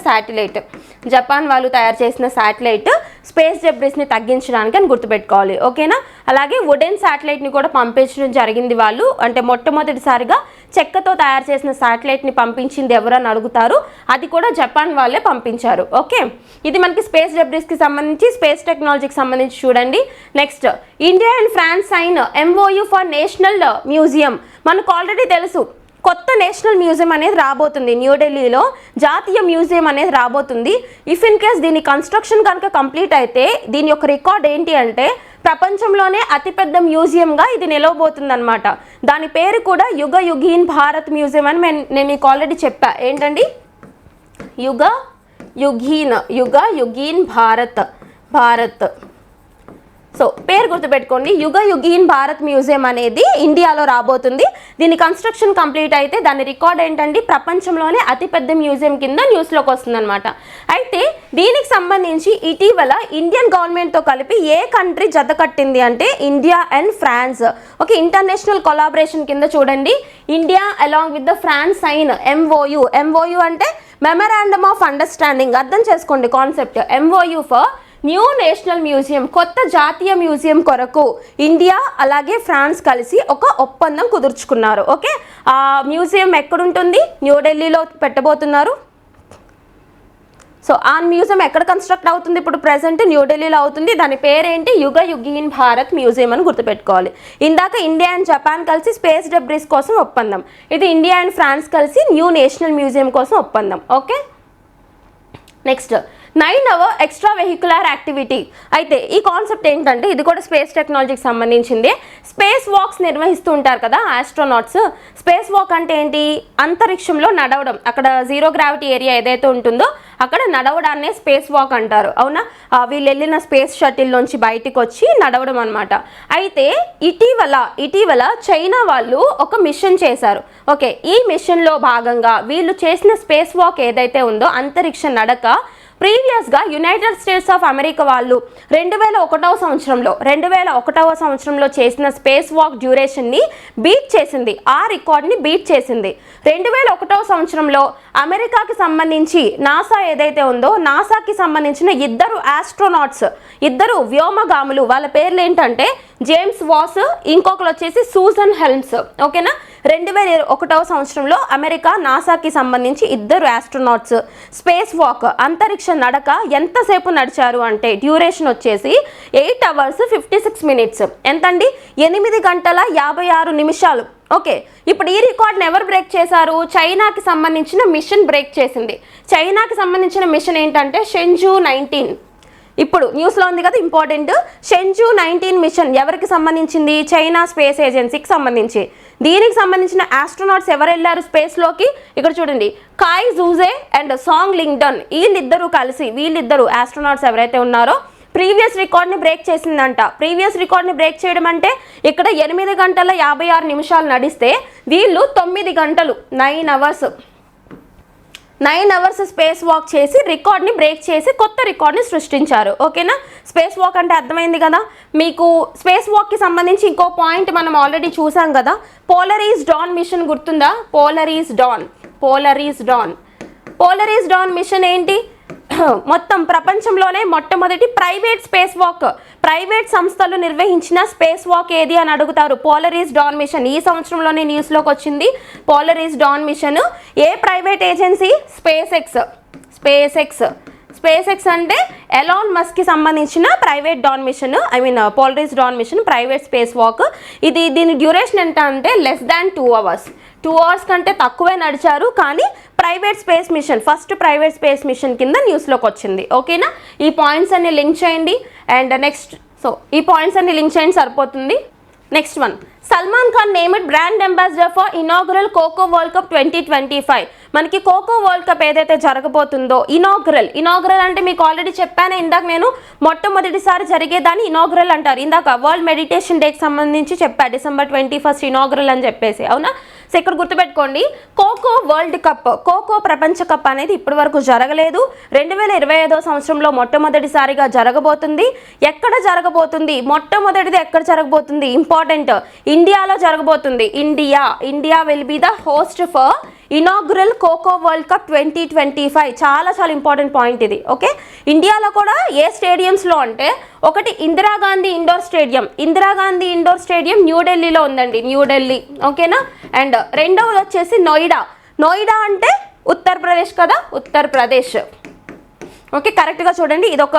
శాటిలైట్ స్పేస్ డెబ్రిస్ని తగ్గించడానికి అని గుర్తుపెట్టుకోవాలి. ఓకేనా, అలాగే వుడెన్ శాటిలైట్ని కూడా పంపించడం జరిగింది వాళ్ళు. అంటే మొట్టమొదటిసారిగా చెక్కతో తయారు చేసిన శాటిలైట్ని పంపించింది ఎవరని అడుగుతారు, అది కూడా జపాన్ వాళ్ళే పంపించారు. ఓకే, ఇది మనకి స్పేస్ డెబ్రిస్కి సంబంధించి, స్పేస్ టెక్నాలజీకి సంబంధించి చూడండి. Next India and France sign MOU for national museum. మనకు ఆల్రెడీ తెలుసు కొత్త నేషనల్ మ్యూజియం అనేది రాబోతుంది, న్యూఢిల్లీలో జాతీయ మ్యూజియం అనేది రాబోతుంది. ఇఫ్ ఇన్ కేస్ దీని కన్స్ట్రక్షన్ కనుక కంప్లీట్ అయితే దీని యొక్క రికార్డ్ ఏంటి అంటే ప్రపంచంలోనే అతిపెద్ద మ్యూజియంగా ఇది నిలవబోతుంది అనమాట. దాని పేరు కూడా యుగీన్ భారత్ మ్యూజియం అని నేను మీకు ఆల్రెడీ చెప్పా. ఏంటండి, యుగీన్ భారత్. సో పేరు గుర్తుపెట్టుకోండి, యుగీన్ భారత్ మ్యూజియం అనేది ఇండియాలో రాబోతుంది. దీని కన్స్ట్రక్షన్ కంప్లీట్ అయితే దాని రికార్డ్ ఏంటండి ప్రపంచంలోనే అతిపెద్ద మ్యూజియం కింద న్యూస్లోకి వస్తుందన్నమాట. అయితే దీనికి సంబంధించి ఇటీవల ఇండియన్ గవర్నమెంట్తో కలిపి ఏ కంట్రీ జత కట్టింది అంటే India and France. Okay, international collaboration కింద చూడండి, India along with the France sign MOU అంటే మెమరాండమ్ ఆఫ్ అండర్స్టాండింగ్. అర్థం చేసుకోండి concept. MOU for new national museum, కొత్త జాతీయ మ్యూజియం కొరకు ఇండియా అలాగే ఫ్రాన్స్ కలిసి ఒక ఒప్పందం కుదుర్చుకున్నారు. ఓకే, ఆ మ్యూజియం ఎక్కడుంటుంది, న్యూఢిల్లీలో పెట్టబోతున్నారు. సో ఆ మ్యూజియం ఎక్కడ కన్స్ట్రక్ట్ అవుతుంది, ఇప్పుడు ప్రెసెంట్ న్యూఢిల్లీలో అవుతుంది. దాని పేరేంటి, యుగీన్ భారత్ మ్యూజియం అని గుర్తుపెట్టుకోవాలి. ఇందాక ఇండియా అండ్ జపాన్ కలిసి స్పేస్ డెబ్రిస్ కోసం ఒప్పందం, ఇది ఇండియా అండ్ ఫ్రాన్స్ కలిసి న్యూ నేషనల్ మ్యూజియం కోసం ఒప్పందం. Okay, next 9 hour extra vehicular activity. అయితే ఈ కాన్సెప్ట్ ఏంటంటే ఇది కూడా స్పేస్ టెక్నాలజీకి సంబంధించింది. స్పేస్ వాక్స్ నిర్వహిస్తూ ఉంటారు కదా ఆస్ట్రోనాట్స్. స్పేస్ వాక్ అంటే ఏంటి, అంతరిక్షంలో నడవడం. అక్కడ జీరో గ్రావిటీ ఏరియా ఏదైతే ఉంటుందో అక్కడ నడవడాన్నే స్పేస్ వాక్ అంటారు. అవునా, వీళ్ళు వెళ్ళిన స్పేస్ షటిల్ నుంచి బయటికి వచ్చి నడవడం అనమాట. అయితే ఇటీవల చైనా వాళ్ళు ఒక మిషన్ చేశారు. ఓకే, ఈ మిషన్లో భాగంగా వీళ్ళు చేసిన స్పేస్ వాక్ ఏదైతే ఉందో అంతరిక్ష నడక, ప్రీవియస్గా యునైటెడ్ స్టేట్స్ ఆఫ్ అమెరికా వాళ్ళు 2001 సంవత్సరంలో చేసిన స్పేస్ వాక్ డ్యూరేషన్ని బీట్ చేసింది, ఆ రికార్డ్ని బీట్ చేసింది. 2001 సంవత్సరంలో అమెరికాకి సంబంధించి నాసా ఏదైతే ఉందో నాసాకి సంబంధించిన ఇద్దరు వ్యోమగాములు, వాళ్ళ పేర్లు ఏంటంటే జేమ్స్ వాస్, ఇంకొకరు వచ్చేసి సూజన్ హెల్మ్స్. ఓకేనా, 2001 సంవత్సరంలో అమెరికా నాసాకి సంబంధించి ఇద్దరు ఆస్ట్రోనాట్స్ స్పేస్ వాక్ అంతరిక్ష నడక ఎంతసేపు నడిచారు అంటే డ్యూరేషన్ వచ్చేసి 8 hours 56 minutes. ఎంతండి, 8 గంటల 56 నిమిషాలు. ఓకే, ఇప్పుడు ఈ రికార్డ్ని ఎవరు బ్రేక్ చేశారు, చైనాకి సంబంధించిన మిషన్ బ్రేక్ చేసింది. చైనాకి సంబంధించిన మిషన్ ఏంటంటే షెంజూ 19. ఇప్పుడు న్యూస్లో ఉంది కదా ఇంపార్టెంట్, షెంజూ 19 మిషన్ ఎవరికి సంబంధించింది, చైనా స్పేస్ ఏజెన్సీకి సంబంధించి. దీనికి సంబంధించిన ఆస్ట్రోనాట్స్ ఎవరు వెళ్ళారు స్పేస్లోకి, ఇక్కడ చూడండి కాయ్ జూజే అండ్ సాంగ్ లింగ్డన్, వీళ్ళిద్దరు ఆస్ట్రోనాట్స్ ఎవరైతే ఉన్నారో ప్రీవియస్ రికార్డ్ని బ్రేక్ చేసిందంట. ప్రీవియస్ రికార్డ్ని బ్రేక్ చేయడం అంటే ఇక్కడ 8 గంటల 56 నిమిషాలు నడిస్తే వీళ్ళు 9 గంటలు 9 hours స్పేస్ వాక్ చేసి రికార్డ్ని బ్రేక్ చేసి కొత్త రికార్డ్ని సృష్టించారు. ఓకేనా, స్పేస్ వాక్ అంటే అర్థమైంది కదా మీకు. స్పేస్ వాక్కి సంబంధించి ఇంకో పాయింట్ మనం ఆల్రెడీ చూసాం కదా, పోలరీస్ డాన్ మిషన్ గుర్తుందా, పోలరీస్ డాన్ మిషన్ ఏంటి, మొత్తం ప్రపంచంలోనే మొట్టమొదటి ప్రైవేట్ సంస్థలు నిర్వహించిన స్పేస్ వాక్ ఏది అని అడుగుతారు. Polaris Dawn mission. ఈ సంవత్సరంలోనే న్యూస్లోకి వచ్చింది పోలరీస్ డాన్ మిషన్. ఏ ప్రైవేట్ ఏజెన్సీ? స్పేస్ ఎక్స్ అంటే ఎలాన్ మస్క్కి సంబంధించిన private Dawn mission, Polaris Dawn mission private space walk. దీని డ్యూరేషన్ ఎంత అంటే లెస్ దాన్ 2 hours. 2 hours కంటే తక్కువే నడిచారు, కానీ private space machine, first private space machine కింద న్యూస్లోకి వచ్చింది. ఓకేనా? ఈ పాయింట్స్ అన్ని లింక్ చేయండి. అండ్ నెక్స్ట్, ఈ పాయింట్స్ అన్ని లింక్ చేయండి, సరిపోతుంది. Next one, Salman Khan named brand ambassador for inaugural kho kho world cup 2025. మనకి ఖోఖో వరల్డ్ కప్ ఏదైతే జరగబోతుందో ఇనాగ్రల్ అంటే మీకు ఆల్రెడీ చెప్పాను ఇందాక, నేను మొట్టమొదటిసారి జరిగేదాన్ని ఇనాగ్రల్ అంటారు. ఇందాక వరల్డ్ మెడిటేషన్ డేకి సంబంధించి చెప్పా, December 21st ఇనాగ్రల్ అని చెప్పేసి, అవునా? సో ఇక్కడ గుర్తుపెట్టుకోండి, ఖోఖో వరల్డ్ కప్, ఖోఖో ప్రపంచ కప్ అనేది ఇప్పటి వరకు జరగలేదు. 2025 సంవత్సరంలో మొట్టమొదటిసారిగా జరగబోతుంది. ఎక్కడ జరగబోతుంది? మొట్టమొదటిది ఎక్కడ జరగబోతుంది? ఇంపార్టెంట్, ఇండియాలో జరగబోతుంది. India will be the host for inaugural kho kho world cup 2025. చాలా ఇంపార్టెంట్ పాయింట్ ఇది. ఓకే, ఇండియాలో కూడా ఏ స్టేడియంస్లో అంటే, ఒకటి ఇందిరాగాంధీ ఇండోర్ స్టేడియం న్యూఢిల్లీలో ఉందండి, న్యూఢిల్లీ. ఓకేనా? అండ్ రెండవది వచ్చేసి నోయిడా అంటే ఉత్తరప్రదేశ్ కదా, ఉత్తరప్రదేశ్. ఓకే, కరెక్ట్గా చూడండి, ఇదొక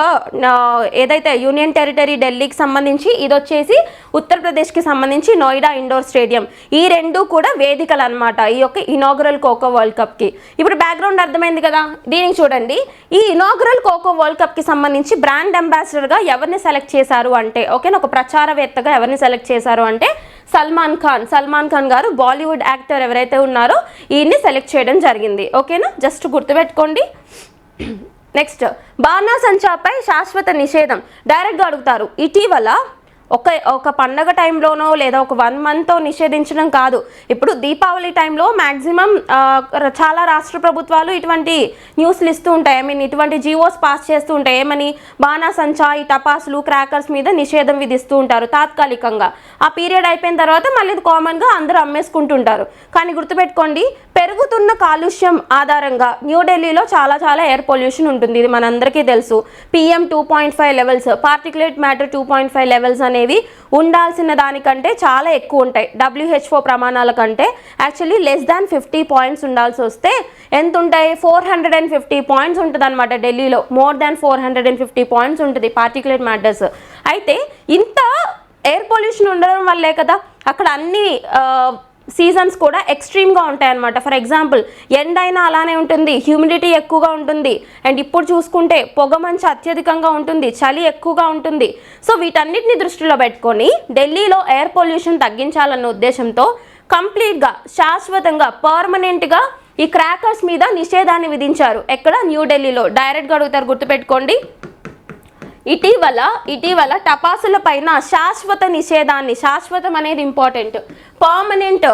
ఏదైతే యూనియన్ టెరిటరీ ఢిల్లీకి సంబంధించి, ఇది వచ్చేసి ఉత్తరప్రదేశ్కి సంబంధించి నోయిడా ఇండోర్ స్టేడియం. ఈ రెండు కూడా వేదికలు అనమాట ఈ యొక్క ఇనాగ్రల్ ఖోఖో వరల్డ్ కప్కి. ఇప్పుడు బ్యాక్గ్రౌండ్ అర్థమైంది కదా. దీనికి చూడండి, ఈ ఇనాగ్రల్ ఖోఖో వరల్డ్ కప్కి సంబంధించి బ్రాండ్ అంబాసిడర్గా ఎవరిని సెలెక్ట్ చేశారు అంటే, ఓకేనా, ఒక ప్రచారవేత్తగా ఎవరిని సెలెక్ట్ చేశారు అంటే సల్మాన్ ఖాన్ గారు, బాలీవుడ్ యాక్టర్ ఎవరైతే ఉన్నారో ఈయన్ని సెలెక్ట్ చేయడం జరిగింది. ఓకేనా, జస్ట్ గుర్తుపెట్టుకోండి. నెక్స్ట్, బాణాసంచాపై శాశ్వత నిషేధం. డైరెక్ట్గా అడుగుతారు. ఇటీవల ఒక పండగ టైంలోనో లేదా ఒక 1 month నిషేధించడం కాదు. ఇప్పుడు దీపావళి టైంలో మ్యాక్సిమం చాలా రాష్ట్ర ప్రభుత్వాలు ఇటువంటి న్యూస్లు ఇస్తూ ఉంటాయి, ఇటువంటి జీవోస్ పాస్ చేస్తూ ఉంటాయి. ఏమని? బాణాసంచా, ఈ టపాసులు, క్రాకర్స్ మీద నిషేధం విధిస్తూ ఉంటారు తాత్కాలికంగా. ఆ పీరియడ్ అయిపోయిన తర్వాత మళ్ళీ ఇది కామన్గా అందరూ అమ్మేసుకుంటుంటారు. కానీ గుర్తుపెట్టుకోండి, పెరుగుతున్న కాలుష్యం ఆధారంగా న్యూఢిల్లీలో చాలా ఎయిర్ పొల్యూషన్ ఉంటుంది. ఇది మనందరికీ తెలుసు. PM 2.5 levels, particulate matter 2.5 levels అనేవి ఉండాల్సిన దానికంటే చాలా ఎక్కువ ఉంటాయి. WHO ప్రమాణాల కంటే యాక్చువల్లీ లెస్ దాన్ 50 points ఉండాల్సి వస్తే ఎంత ఉంటాయి? 450 points ఉంటుంది అనమాట ఢిల్లీలో. మోర్ దాన్ 450 points ఉంటుంది పార్టికులేట్ మ్యాటర్స్. అయితే ఇంత ఎయిర్ పొల్యూషన్ ఉండడం వల్లే కదా అక్కడ అన్ని సీజన్స్ కూడా ఎక్స్ట్రీమ్గా ఉంటాయి అన్నమాట. ఫర్ ఎగ్జాంపుల్, ఎండ అయినా అలానే ఉంటుంది, హ్యూమిడిటీ ఎక్కువగా ఉంటుంది, అండ్ ఇప్పుడు చూసుకుంటే పొగమంచు అత్యధికంగా ఉంటుంది, చలి ఎక్కువగా ఉంటుంది. సో వీటన్నిటిని దృష్టిలో పెట్టుకొని ఢిల్లీలో ఎయిర్ పొల్యూషన్ తగ్గించాలన్న ఉద్దేశంతో కంప్లీట్గా, శాశ్వతంగా, పర్మనెంట్గా ఈ క్రాకర్స్ మీద నిషేధాన్ని విధించారు. ఎక్కడ? న్యూఢిల్లీలో. డైరెక్ట్గా అడుగుతారు, గుర్తుపెట్టుకోండి. ఇటీవల టపాసుల పైన శాశ్వత నిషేధాన్ని, శాశ్వతం అనేది important, permanent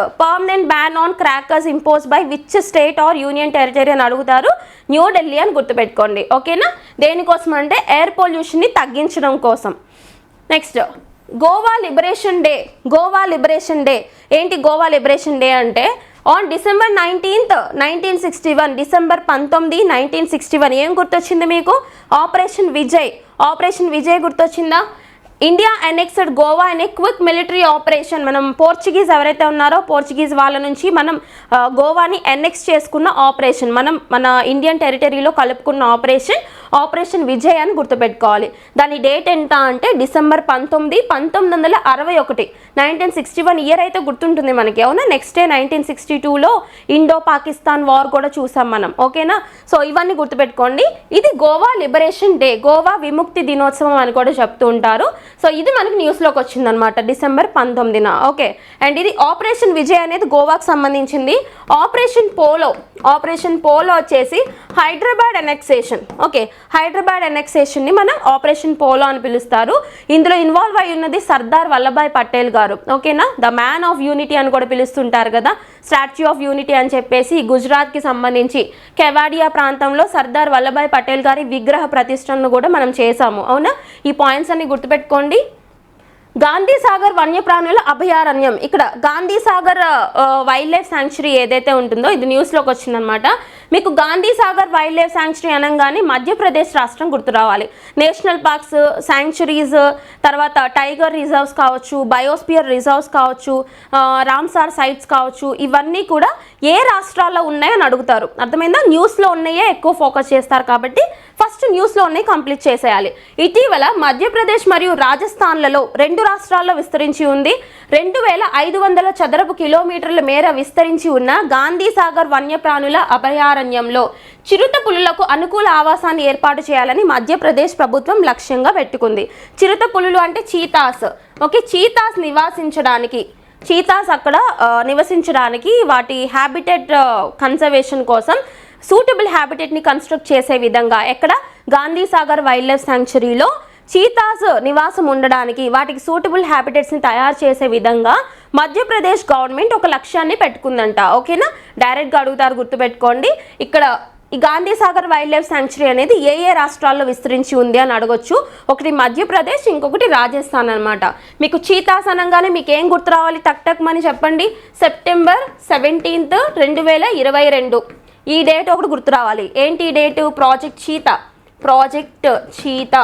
ban on crackers impose by which state or union territory అని అడుగుతారు. న్యూఢిల్లీ అని గుర్తుపెట్టుకోండి. ఓకేనా? దేనికోసం అంటే ఎయిర్ పొల్యూషన్ని తగ్గించడం కోసం. Next, Goa liberation day. ఏంటి గోవా లిబరేషన్ డే అంటే, ఆన్ December 19th, 1961, December 19, 1961 ఏం గుర్తొచ్చింది మీకు? ఆపరేషన్ విజయ్ గుర్తొచ్చిందా? ఇండియా అనెక్స్డ్ గోవా అనే క్విక్ మిలిటరీ ఆపరేషన్. మనం పోర్చుగీస్ ఎవరైతే ఉన్నారో పోర్చుగీస్ వాళ్ళ నుంచి మనం గోవాని ఎనెక్స్ చేసుకున్న ఆపరేషన్, మన ఇండియన్ టెరిటరీలో కలుపుకున్న ఆపరేషన్ విజయ్ అని గుర్తుపెట్టుకోవాలి. దాని డేట్ ఎంత అంటే December 19, 1961. 1961 ఇయర్ అయితే గుర్తుంటుంది మనకి, అవునా? నెక్స్ట్ డే 1962లో ఇండో పాకిస్తాన్ వార్ కూడా చూసాం మనం. ఓకేనా? సో ఇవన్నీ గుర్తుపెట్టుకోండి. ఇది గోవా లిబరేషన్ డే, గోవా విముక్తి దినోత్సవం అని కూడా చెప్తూ ఉంటారు. సో ఇది మనకి న్యూస్లోకి వచ్చిందనమాట December 19. ఓకే, అండ్ ఇది ఆపరేషన్ విజయ్ అనేది గోవాకు సంబంధించింది. ఆపరేషన్ పోలో వచ్చేసి హైదరాబాద్ అనెక్సేషన్. ఓకే, హైదరాబాద్ అనెక్సేషన్ని మనం ఆపరేషన్ పోలో అని పిలుస్తారు. ఇందులో ఇన్వాల్వ్ అయి ఉన్నది సర్దార్ వల్లభాయ్ పటేల్ గారు. ఓకేనా? ద మ్యాన్ ఆఫ్ యూనిటీ అని కూడా పిలుస్తుంటారు కదా, స్టాచ్యూ ఆఫ్ యూనిటీ అని చెప్పేసి. గుజరాత్కి సంబంధించి కెవాడియా ప్రాంతంలో సర్దార్ వల్లభాయ్ పటేల్ గారి విగ్రహ ప్రతిష్టను కూడా మనం చేసాము, అవునా? ఈ పాయింట్స్ అన్ని గుర్తుపెట్టుకోండి. గాంధీ సాగర్ వన్యప్రాణుల అభయారణ్యం. ఇక్కడ Gandhi Sagar wild life sanctuary ఏదైతే ఉంటుందో ఇది న్యూస్లోకి వచ్చిందనమాట. మీకు Gandhi Sagar wild life sanctuary అనగానే మధ్యప్రదేశ్ రాష్ట్రం గుర్తు రావాలి. నేషనల్ పార్క్స్, శాంక్చురీస్, తర్వాత టైగర్ రిజర్వ్స్ కావచ్చు, బయోస్పియర్ రిజర్వ్స్ కావచ్చు, రామ్సార్ సైట్స్ కావచ్చు, ఇవన్నీ కూడా ఏ రాష్ట్రాల్లో ఉన్నాయని అడుగుతారు. అర్థమైందా? న్యూస్లో ఉన్నాయే ఎక్కువ ఫోకస్ చేస్తారు కాబట్టి ఫస్ట్ న్యూస్లో ఉన్నాయి కంప్లీట్ చేసేయాలి. ఇటీవల మధ్యప్రదేశ్ మరియు రాజస్థాన్లలో 2 రాష్ట్రాల్లో విస్తరించి ఉంది. 2500 చదరపు కిలోమీటర్ల మేర విస్తరించి ఉన్న గాంధీ సాగర్ వన్యప్రాణుల అభయారణ్యంలో చిరుత పులులకు అనుకూల ఆవాసాన్ని ఏర్పాటు చేయాలని మధ్యప్రదేశ్ ప్రభుత్వం లక్ష్యంగా పెట్టుకుంది. చిరుత పులులు అంటే చీతాస్. ఓకే, చీతాస్ అక్కడ నివసించడానికి వాటి హ్యాబిటెట్ కన్జర్వేషన్ కోసం సూటబుల్ హ్యాబిటెట్ని కన్స్ట్రక్ట్ చేసే విధంగా ఎక్కడ గాంధీ సాగర్ వైల్డ్ లైఫ్ శాంక్చురీలో చీతాస్ నివాసం ఉండడానికి వాటికి సూటబుల్ హ్యాబిటెట్స్ని తయారు చేసే విధంగా మధ్యప్రదేశ్ గవర్నమెంట్ ఒక లక్ష్యాన్ని పెట్టుకుందంట. ఓకేనా? డైరెక్ట్గా అడుగుతారు, గుర్తుపెట్టుకోండి. ఇక్కడ ఈ Gandhi Sagar wild life sanctuary అనేది ఏ రాష్ట్రాల్లో విస్తరించి ఉంది అని అడగొచ్చు. ఒకటి మధ్యప్రదేశ్, ఇంకొకటి రాజస్థాన్ అనమాట. మీకు చీతాస్ అనగానే మీకు ఏం గుర్తు రావాలి? టక్ మని చెప్పండి. సెప్టెంబర్ 17, 2022 ఈ డేట్ ఒకటి గుర్తు రావాలి. ఏంటి ఈ డేటు? Project cheetah.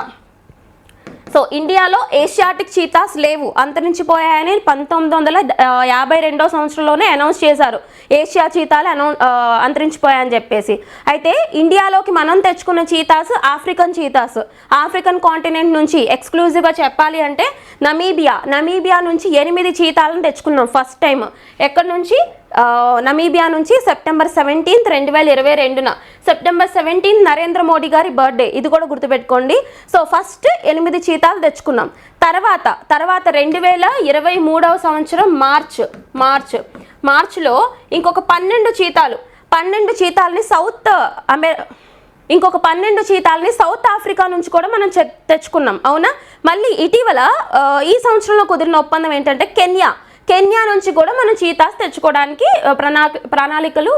సో ఇండియాలో ఏషియాటిక్ చీతాస్ లేవు, అంతరించిపోయాయని 1952 సంవత్సరంలోనే అనౌన్స్ చేశారు. ఏషియా చీతాలు అంతరించిపోయాయని చెప్పేసి. అయితే ఇండియాలోకి మనం తెచ్చుకున్న cheetahs African cheetahs. African continent నుంచి ఎక్స్క్లూజివ్గా చెప్పాలి అంటే నమీబియా నుంచి 8 చీతాలను తెచ్చుకున్నాం ఫస్ట్ టైం. ఎక్కడి నుంచి? నమీబియా నుంచి సెప్టెంబర్ 17, 2022న. సెప్టెంబర్ 17 నరేంద్ర మోడీ గారి బర్త్డే, ఇది కూడా గుర్తుపెట్టుకోండి. సో ఫస్ట్ 8 చీతాలు తెచ్చుకున్నాం. తర్వాత 2023 సంవత్సరం మార్చ్లో ఇంకొక 12 చీతాలని ఇంకొక 12 చీతాలని సౌత్ ఆఫ్రికా నుంచి కూడా మనం తెచ్చుకున్నాం. అవునా? మళ్ళీ ఇటీవల ఈ సంవత్సరంలో కుదిరిన ఒప్పందం ఏంటంటే కెన్యా నుంచి కూడా మనం చీతాస్ తెచ్చుకోవడానికి ప్రణాళికలు.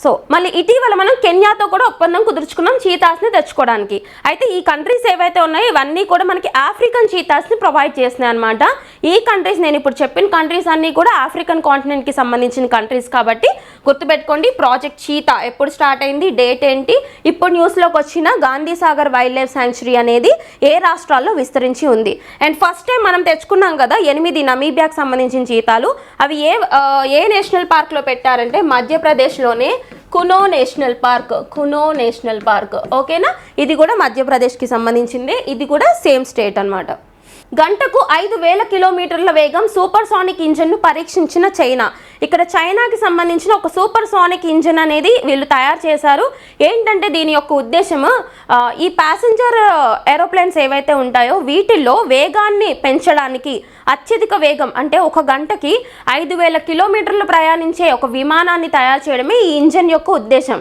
సో మళ్ళీ ఇటీవల మనం కెన్యాతో కూడా ఒప్పందం కుదుర్చుకున్నాం చీతాస్ని తెచ్చుకోవడానికి. అయితే ఈ కంట్రీస్ ఏవైతే ఉన్నాయో ఇవన్నీ కూడా మనకి ఆఫ్రికన్ చీతాస్ని ప్రొవైడ్ చేస్తున్నాయి అనమాట. ఈ కంట్రీస్, నేను ఇప్పుడు చెప్పిన కంట్రీస్ అన్నీ కూడా ఆఫ్రికన్ కాంటినెంట్కి సంబంధించిన కంట్రీస్ కాబట్టి గుర్తుపెట్టుకోండి. ప్రాజెక్ట్ చీతా ఎప్పుడు స్టార్ట్ అయింది, డేట్ ఏంటి, ఇప్పుడు న్యూస్లోకి వచ్చిన Gandhi Sagar wild life sanctuary అనేది ఏ రాష్ట్రాల్లో విస్తరించి ఉంది. అండ్ ఫస్ట్ టైం మనం తెచ్చుకున్నాం కదా 8 నమీబియాకి సంబంధించిన చీతాలు. అవి ఏ నేషనల్ పార్క్లో పెట్టారంటే మధ్యప్రదేశ్లోనే కునో నేషనల్ పార్క్. ఓకేనా? ఇది కూడా మధ్యప్రదేశ్కి సంబంధించింది. ఇది కూడా సేమ్ స్టేట్ అనమాట. గంటకు 5000 కిలోమీటర్ల వేగం సూపర్ సానిక్ ఇంజన్ను పరీక్షించిన చైనా. ఇక్కడ చైనాకి సంబంధించిన ఒక సూపర్ సానిక్ ఇంజన్ అనేది వీళ్ళు తయారు చేశారు. ఏంటంటే దీని యొక్క ఉద్దేశము ఈ ప్యాసింజర్ ఏరోప్లేన్స్ ఏవైతే ఉంటాయో వీటిల్లో వేగాన్ని పెంచడానికి, అత్యధిక వేగం అంటే ఒక గంటకి 5000 కిలోమీటర్లు ప్రయాణించే ఒక విమానాన్ని తయారు చేయడమే ఈ ఇంజన్ యొక్క ఉద్దేశం.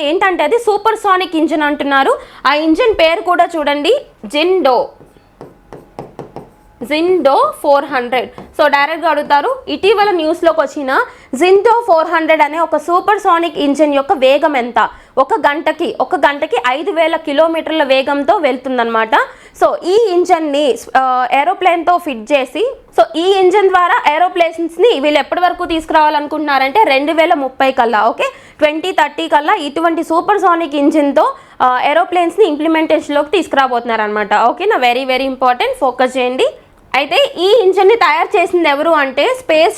ఏంటంటే అది సూపర్ సానిక్ ఇంజన్ అంటున్నారు. ఆ ఇంజన్ పేరు కూడా చూడండి, జిండో 400. సో డైరెక్ట్గా అడుగుతారు, ఇటీవల న్యూస్లోకి వచ్చిన జిండో 400 అనే ఒక సూపర్ సానిక్ ఇంజన్ యొక్క వేగం ఎంత? ఒక గంటకి 5000 కిలోమీటర్ల వేగంతో వెళ్తుందన్నమాట. సో ఈ ఇంజన్ని ఏరోప్లేన్తో ఫిట్ చేసి, సో ఈ ఇంజన్ ద్వారా ఏరోప్లేన్స్ని వీళ్ళు ఎప్పటి వరకు తీసుకురావాలనుకుంటున్నారంటే 2030 కల్లా, ఓకే 2030 కల్లా ఇటువంటి సూపర్ సానిక్ ఇంజిన్తో ఏరోప్లేన్స్ని ఇంప్లిమెంటేషన్లోకి తీసుకురాబోతున్నారు అనమాట. ఓకేనా? వెరీ వెరీ ఇంపార్టెంట్, ఫోకస్ చేయండి. అయితే ఈ ఇంజన్ని తయారు చేసింది ఎవరు అంటే స్పేస్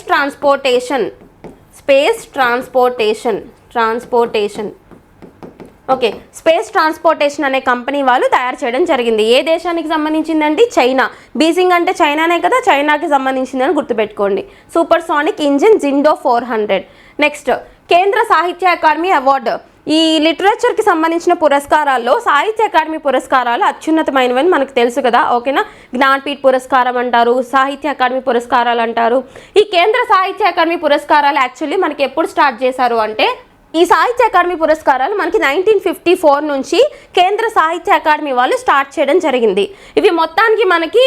ట్రాన్స్పోర్టేషన్ అనే కంపెనీ వాళ్ళు తయారు చేయడం జరిగింది. ఏ దేశానికి సంబంధించిందండి? చైనా. బీజింగ్ అంటే చైనానే కదా, చైనాకి సంబంధించిందని గుర్తుపెట్టుకోండి. సూపర్ సానిక్ ఇంజిన్ జిండో 400. Next, Kendra Sahitya academy award. ఈ లిటరేచర్కి సంబంధించిన పురస్కారాల్లో సాహిత్య అకాడమీ పురస్కారాలు అత్యున్నతమైనవని మనకు తెలుసు కదా. ఓకేనా? జ్ఞాన్పీఠ్ పురస్కారం అంటారు, సాహిత్య అకాడమీ పురస్కారాలు అంటారు. ఈ కేంద్ర సాహిత్య అకాడమీ పురస్కారాలు యాక్చువల్లీ మనకి ఎప్పుడు స్టార్ట్ చేశారు అంటే, ఈ సాహిత్య అకాడమీ పురస్కారాలు మనకి 1954 నుంచి కేంద్ర సాహిత్య అకాడమీ వాళ్ళు స్టార్ట్ చేయడం జరిగింది. ఇవి మొత్తానికి మనకి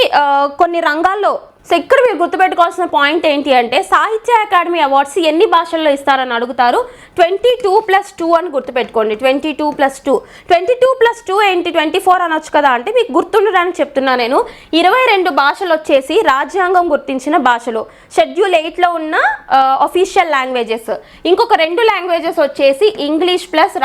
కొన్ని రంగాల్లో సో ఇక్కడ మీరు గుర్తుపెట్టుకోవాల్సిన పాయింట్ ఏంటి అంటే సాహిత్య అకాడమీ అవార్డ్స్ ఎన్ని భాషల్లో ఇస్తారని అడుగుతారు. 22+2 అని గుర్తుపెట్టుకోండి. 22+2 22+2 ఏంటి 24 అనొచ్చు కదా అంటే మీకు గుర్తుండడానికి చెప్తున్నా నేను. 22 భాషలు వచ్చేసి రాజ్యాంగం గుర్తించిన భాషలు, షెడ్యూల్ 8లో ఉన్న అఫీషియల్ లాంగ్వేజెస్. ఇంకొక 2 లాంగ్వేజెస్ వచ్చేసి ఇంగ్లీష్ ప్లస్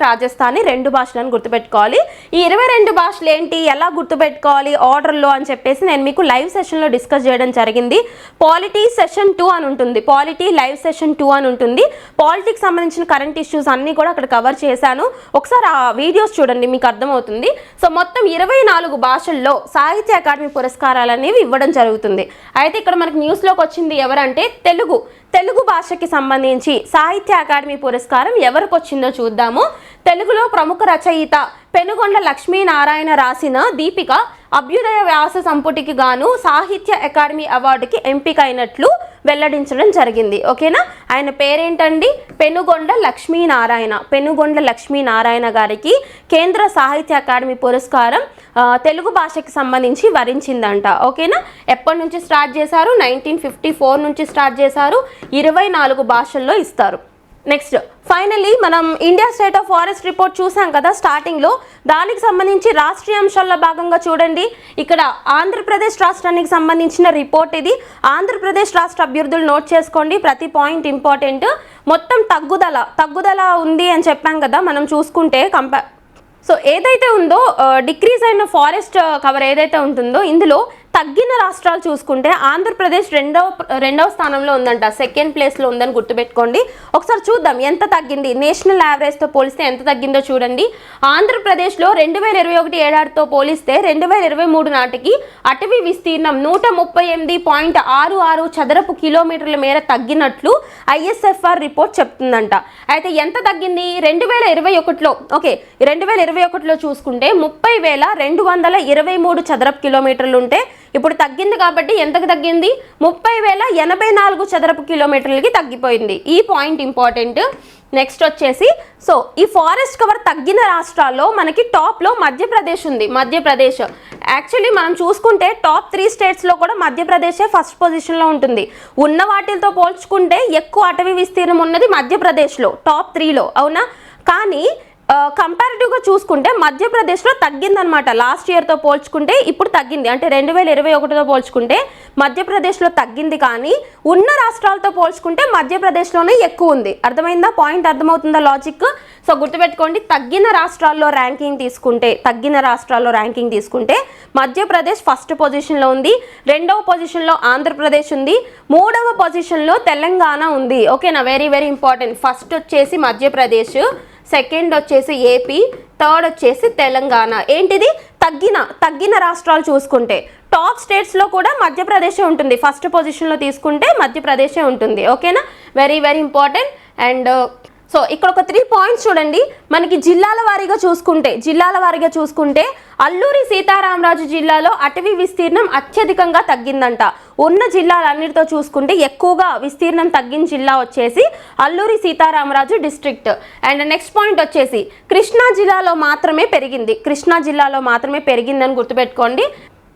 రాజస్థానీ 2 భాషలను గుర్తుపెట్టుకోవాలి. ఈ 22 భాషలు ఏంటి, ఎలా గుర్తుపెట్టుకోవాలి ఆర్డర్లో అని చెప్పేసి నేను మీకు లైవ్ సెషన్లో డిస్కస్ చేయడం జరిగింది. పాలిటీ సెషన్ 2 అని ఉంటుంది, పాలిటీ లైవ్ సెషన్ 2 అని ఉంటుంది. పాలిటిక్స్ సంబంధించిన కరెంట్ ఇష్యూస్ అన్నీ కూడా అక్కడ కవర్ చేశాను. ఒకసారి ఆ వీడియోస్ చూడండి, మీకు అర్థమవుతుంది. సో మొత్తం 24 భాషల్లో సాహిత్య అకాడమీ పురస్కారాలు అనేవి ఇవ్వడం జరుగుతుంది. అయితే ఇక్కడ మనకి న్యూస్లోకి వచ్చింది ఎవరంటే తెలుగు భాషకి సంబంధించి సాహిత్య అకాడమీ పురస్కారం ఎవరికి వచ్చిందో చూద్దాము. తెలుగులో ప్రముఖ రచయిత పెనుగొండ లక్ష్మీనారాయణ రాసిన దీపిక అభ్యుదయ వ్యాస సంపుటికి గాను సాహిత్య అకాడమీ అవార్డుకి ఎంపికైనట్లు వెల్లడించడం జరిగింది. ఓకేనా, ఆయన పేరేంటండి, పెనుగొండ లక్ష్మీనారాయణ గారికి కేంద్ర సాహిత్య అకాడమీ పురస్కారం తెలుగు భాషకి సంబంధించి వరించిందంట. ఓకేనా, ఎప్పటి నుంచి స్టార్ట్ చేశారు, 1954 నుంచి స్టార్ట్ చేశారు. 24 భాషల్లో ఇస్తారు. నెక్స్ట్ ఫైనలీ మనం India state of forest report చూసాం కదా స్టార్టింగ్లో. దానికి సంబంధించి రాష్ట్రీయ అంశాల్లో భాగంగా చూడండి, ఇక్కడ ఆంధ్రప్రదేశ్ రాష్ట్రానికి సంబంధించిన రిపోర్ట్ ఇది. ఆంధ్రప్రదేశ్ రాష్ట్ర అభ్యర్థులు నోట్ చేసుకోండి, ప్రతి పాయింట్ ఇంపార్టెంట్. మొత్తం తగ్గుదల ఉంది అని చెప్పాం కదా మనం చూసుకుంటే సో ఏదైతే ఉందో డిక్రీజ్ అయిన ఫారెస్ట్ కవర్ ఏదైతే ఉంటుందో ఇందులో తగ్గిన రాష్ట్రాలు చూసుకుంటే ఆంధ్రప్రదేశ్ రెండవ స్థానంలో ఉందంట, సెకండ్ ప్లేస్లో ఉందని గుర్తుపెట్టుకోండి. ఒకసారి చూద్దాం ఎంత తగ్గింది, నేషనల్ యావరేజ్తో పోలిస్తే ఎంత తగ్గిందో చూడండి. ఆంధ్రప్రదేశ్లో 2021 ఏడాదితో పోలిస్తే 2023 నాటికి అటవీ విస్తీర్ణం 138.66 చదరపు కిలోమీటర్ల మేర తగ్గినట్లు ISFR రిపోర్ట్ చెప్తుందంట. అయితే ఎంత తగ్గింది 2021లో, ఓకే 2021లో చూసుకుంటే 30,223 చదరపు కిలోమీటర్లు ఉంటే ఇప్పుడు తగ్గింది కాబట్టి ఎంతకు తగ్గింది, 30,084 చదరపు కిలోమీటర్లకి తగ్గిపోయింది. ఈ పాయింట్ ఇంపార్టెంట్. నెక్స్ట్ వచ్చేసి సో ఈ ఫారెస్ట్ కవర్ తగ్గిన రాష్ట్రాల్లో మనకి టాప్లో మధ్యప్రదేశ్ ఉంది. మధ్యప్రదేశ్ యాక్చువల్లీ మనం చూసుకుంటే టాప్ 3 స్టేట్స్లో కూడా మధ్యప్రదేశే ఫస్ట్ పొజిషన్లో ఉంటుంది. ఉన్న వాటితో పోల్చుకుంటే ఎక్కువ అటవీ విస్తీర్ణం ఉన్నది మధ్యప్రదేశ్లో టాప్ 3లో, అవునా. కానీ కంపారిటివ్గా చూసుకుంటే మధ్యప్రదేశ్లో తగ్గిందనమాట. లాస్ట్ ఇయర్తో పోల్చుకుంటే ఇప్పుడు తగ్గింది, అంటే 2021తో పోల్చుకుంటే మధ్యప్రదేశ్లో తగ్గింది. కానీ ఉన్న రాష్ట్రాలతో పోల్చుకుంటే మధ్యప్రదేశ్లోనే ఎక్కువ ఉంది. అర్థమైందా పాయింట్, అర్థమవుతుందా లాజిక్? సో గుర్తుపెట్టుకోండి, తగ్గిన రాష్ట్రాల్లో ర్యాంకింగ్ తీసుకుంటే మధ్యప్రదేశ్ ఫస్ట్ పొజిషన్లో ఉంది, 2వ పొజిషన్లో ఆంధ్రప్రదేశ్ ఉంది, 3వ పొజిషన్లో తెలంగాణ ఉంది. ఓకేనా, వెరీ వెరీ ఇంపార్టెంట్. ఫస్ట్ వచ్చేసి మధ్యప్రదేశ్, సెకండ్ వచ్చేసి ఏపీ, థర్డ్ వచ్చేసి తెలంగాణ. ఏంటిది తగ్గిన రాష్ట్రాలు చూసుకుంటే టాప్ స్టేట్స్లో కూడా మధ్యప్రదేశే ఉంటుంది. ఫస్ట్ పొజిషన్లో తీసుకుంటే మధ్యప్రదేశే ఉంటుంది. ఓకేనా, very very important. And so ఇక్కడ ఒక 3 పాయింట్స్ చూడండి. మనకి జిల్లాల వారీగా చూసుకుంటే అల్లూరి సీతారామరాజు జిల్లాలో అటవీ విస్తీర్ణం అత్యధికంగా తగ్గిందంట. ఉన్న జిల్లాలన్నిటితో చూసుకుంటే ఎక్కువగా విస్తీర్ణం తగ్గిన జిల్లా వచ్చేసి Alluri Sitaramaraju district. And next point వచ్చేసి కృష్ణా జిల్లాలో మాత్రమే పెరిగిందని గుర్తుపెట్టుకోండి.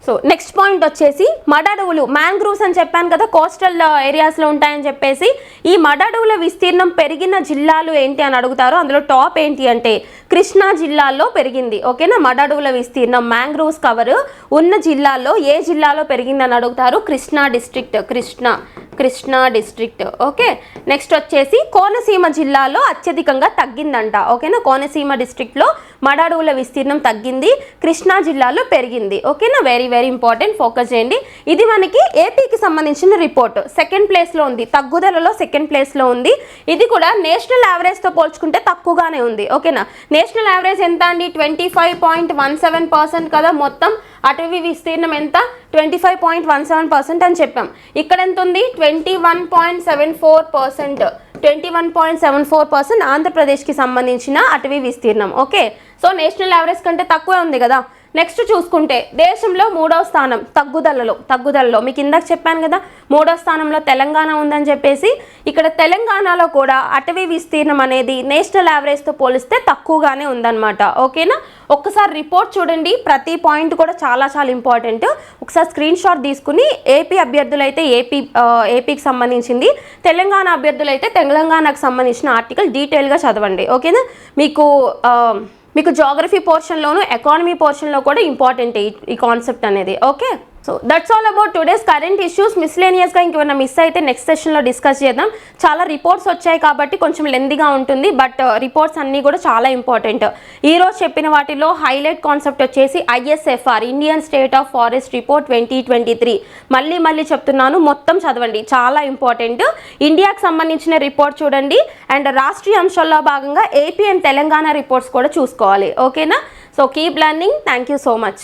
సో నెక్స్ట్ పాయింట్ వచ్చేసి మడడవులు, మ్యాంగ్రూవ్స్ అని చెప్పాను కదా, కోస్టల్ ఏరియాస్లో ఉంటాయని చెప్పేసి. ఈ మడడవుల విస్తీర్ణం పెరిగిన జిల్లాలు ఏంటి అని అడుగుతారు. అందులో టాప్ ఏంటి అంటే కృష్ణా జిల్లాలో పెరిగింది. ఓకేనా, మడడవుల విస్తీర్ణం మ్యాంగ్రూవ్స్ కవర్ ఉన్న జిల్లాల్లో ఏ జిల్లాలో పెరిగిందని అడుగుతారు. కృష్ణా డిస్ట్రిక్ట్. ఓకే, నెక్స్ట్ వచ్చేసి కోనసీమ జిల్లాలో అత్యధికంగా తగ్గిందంట. ఓకేనా, కోనసీమ డిస్ట్రిక్ట్లో మడడవుల విస్తీర్ణం తగ్గింది, కృష్ణా జిల్లాలో పెరిగింది. ఓకేనా, వెరీ వెరీ ఇంపార్టెంట్, ఫోకస్ చేయండి. ఇది మనకి ఏపీకి సంబంధించిన రిపోర్ట్. సెకండ్ ప్లేస్లో ఉంది, తగ్గుదలలో సెకండ్ ప్లేస్లో ఉంది. ఇది కూడా నేషనల్ యావరేజ్తో పోల్చుకుంటే తక్కువగానే ఉంది. ఓకేనా, నేషనల్ యావరేజ్ ఎంత అండి, 25.17% కదా. మొత్తం అటవీ విస్తీర్ణం ఎంత, 25.17% అని చెప్పాం. ఇక్కడ ఎంత ఉంది, 21.74%. ఆంధ్రప్రదేశ్కి సంబంధించిన అటవీ విస్తీర్ణం. ఓకే, సో నేషనల్ యావరేజ్ కంటే తక్కువే ఉంది కదా. నెక్స్ట్ చూసుకుంటే దేశంలో 3వ స్థానం తగ్గుదలలో మీకు ఇందాక చెప్పాను కదా 3వ స్థానంలో తెలంగాణ ఉందని చెప్పేసి. ఇక్కడ తెలంగాణలో కూడా అటవీ విస్తీర్ణం అనేది నేషనల్ యావరేజ్తో పోలిస్తే తక్కువగానే ఉందన్నమాట. ఓకేనా, ఒక్కసారి రిపోర్ట్ చూడండి, ప్రతి పాయింట్ కూడా చాలా చాలా ఇంపార్టెంట్. ఒకసారి స్క్రీన్ షాట్ తీసుకుని ఏపీ అభ్యర్థులు అయితే ఏపీకి సంబంధించింది, తెలంగాణ అభ్యర్థులు అయితే తెలంగాణకు సంబంధించిన ఆర్టికల్ డీటెయిల్గా చదవండి. ఓకేనా, మీకు జాగ్రఫీ పోర్షన్లోను ఎకానమీ పోర్షన్లో కూడా ఇంపార్టెంట్ ఈ కాన్సెప్ట్ అనేది. Okay, so that's all about today's current issues. మిస్లేనియస్గా ఇంకేమైనా మిస్ అయితే నెక్స్ట్ సెషన్లో డిస్కస్ చేద్దాం. చాలా రిపోర్ట్స్ వచ్చాయి కాబట్టి కొంచెం లెందీగా ఉంటుంది, బట్ రిపోర్ట్స్ అన్నీ కూడా చాలా ఇంపార్టెంట్. ఈరోజు చెప్పిన వాటిలో హైలైట్ కాన్సెప్ట్ వచ్చేసి ISFR Indian state of forest report 2023. మళ్ళీ చెప్తున్నాను, మొత్తం చదవండి, చాలా ఇంపార్టెంట్. ఇండియాకి సంబంధించిన రిపోర్ట్ చూడండి, అండ్ రాష్ట్రీయ అంశాల్లో భాగంగా ఏపీ అండ్ తెలంగాణ రిపోర్ట్స్ కూడా చూసుకోవాలి. ఓకేనా, so keep learning. Thank you so much.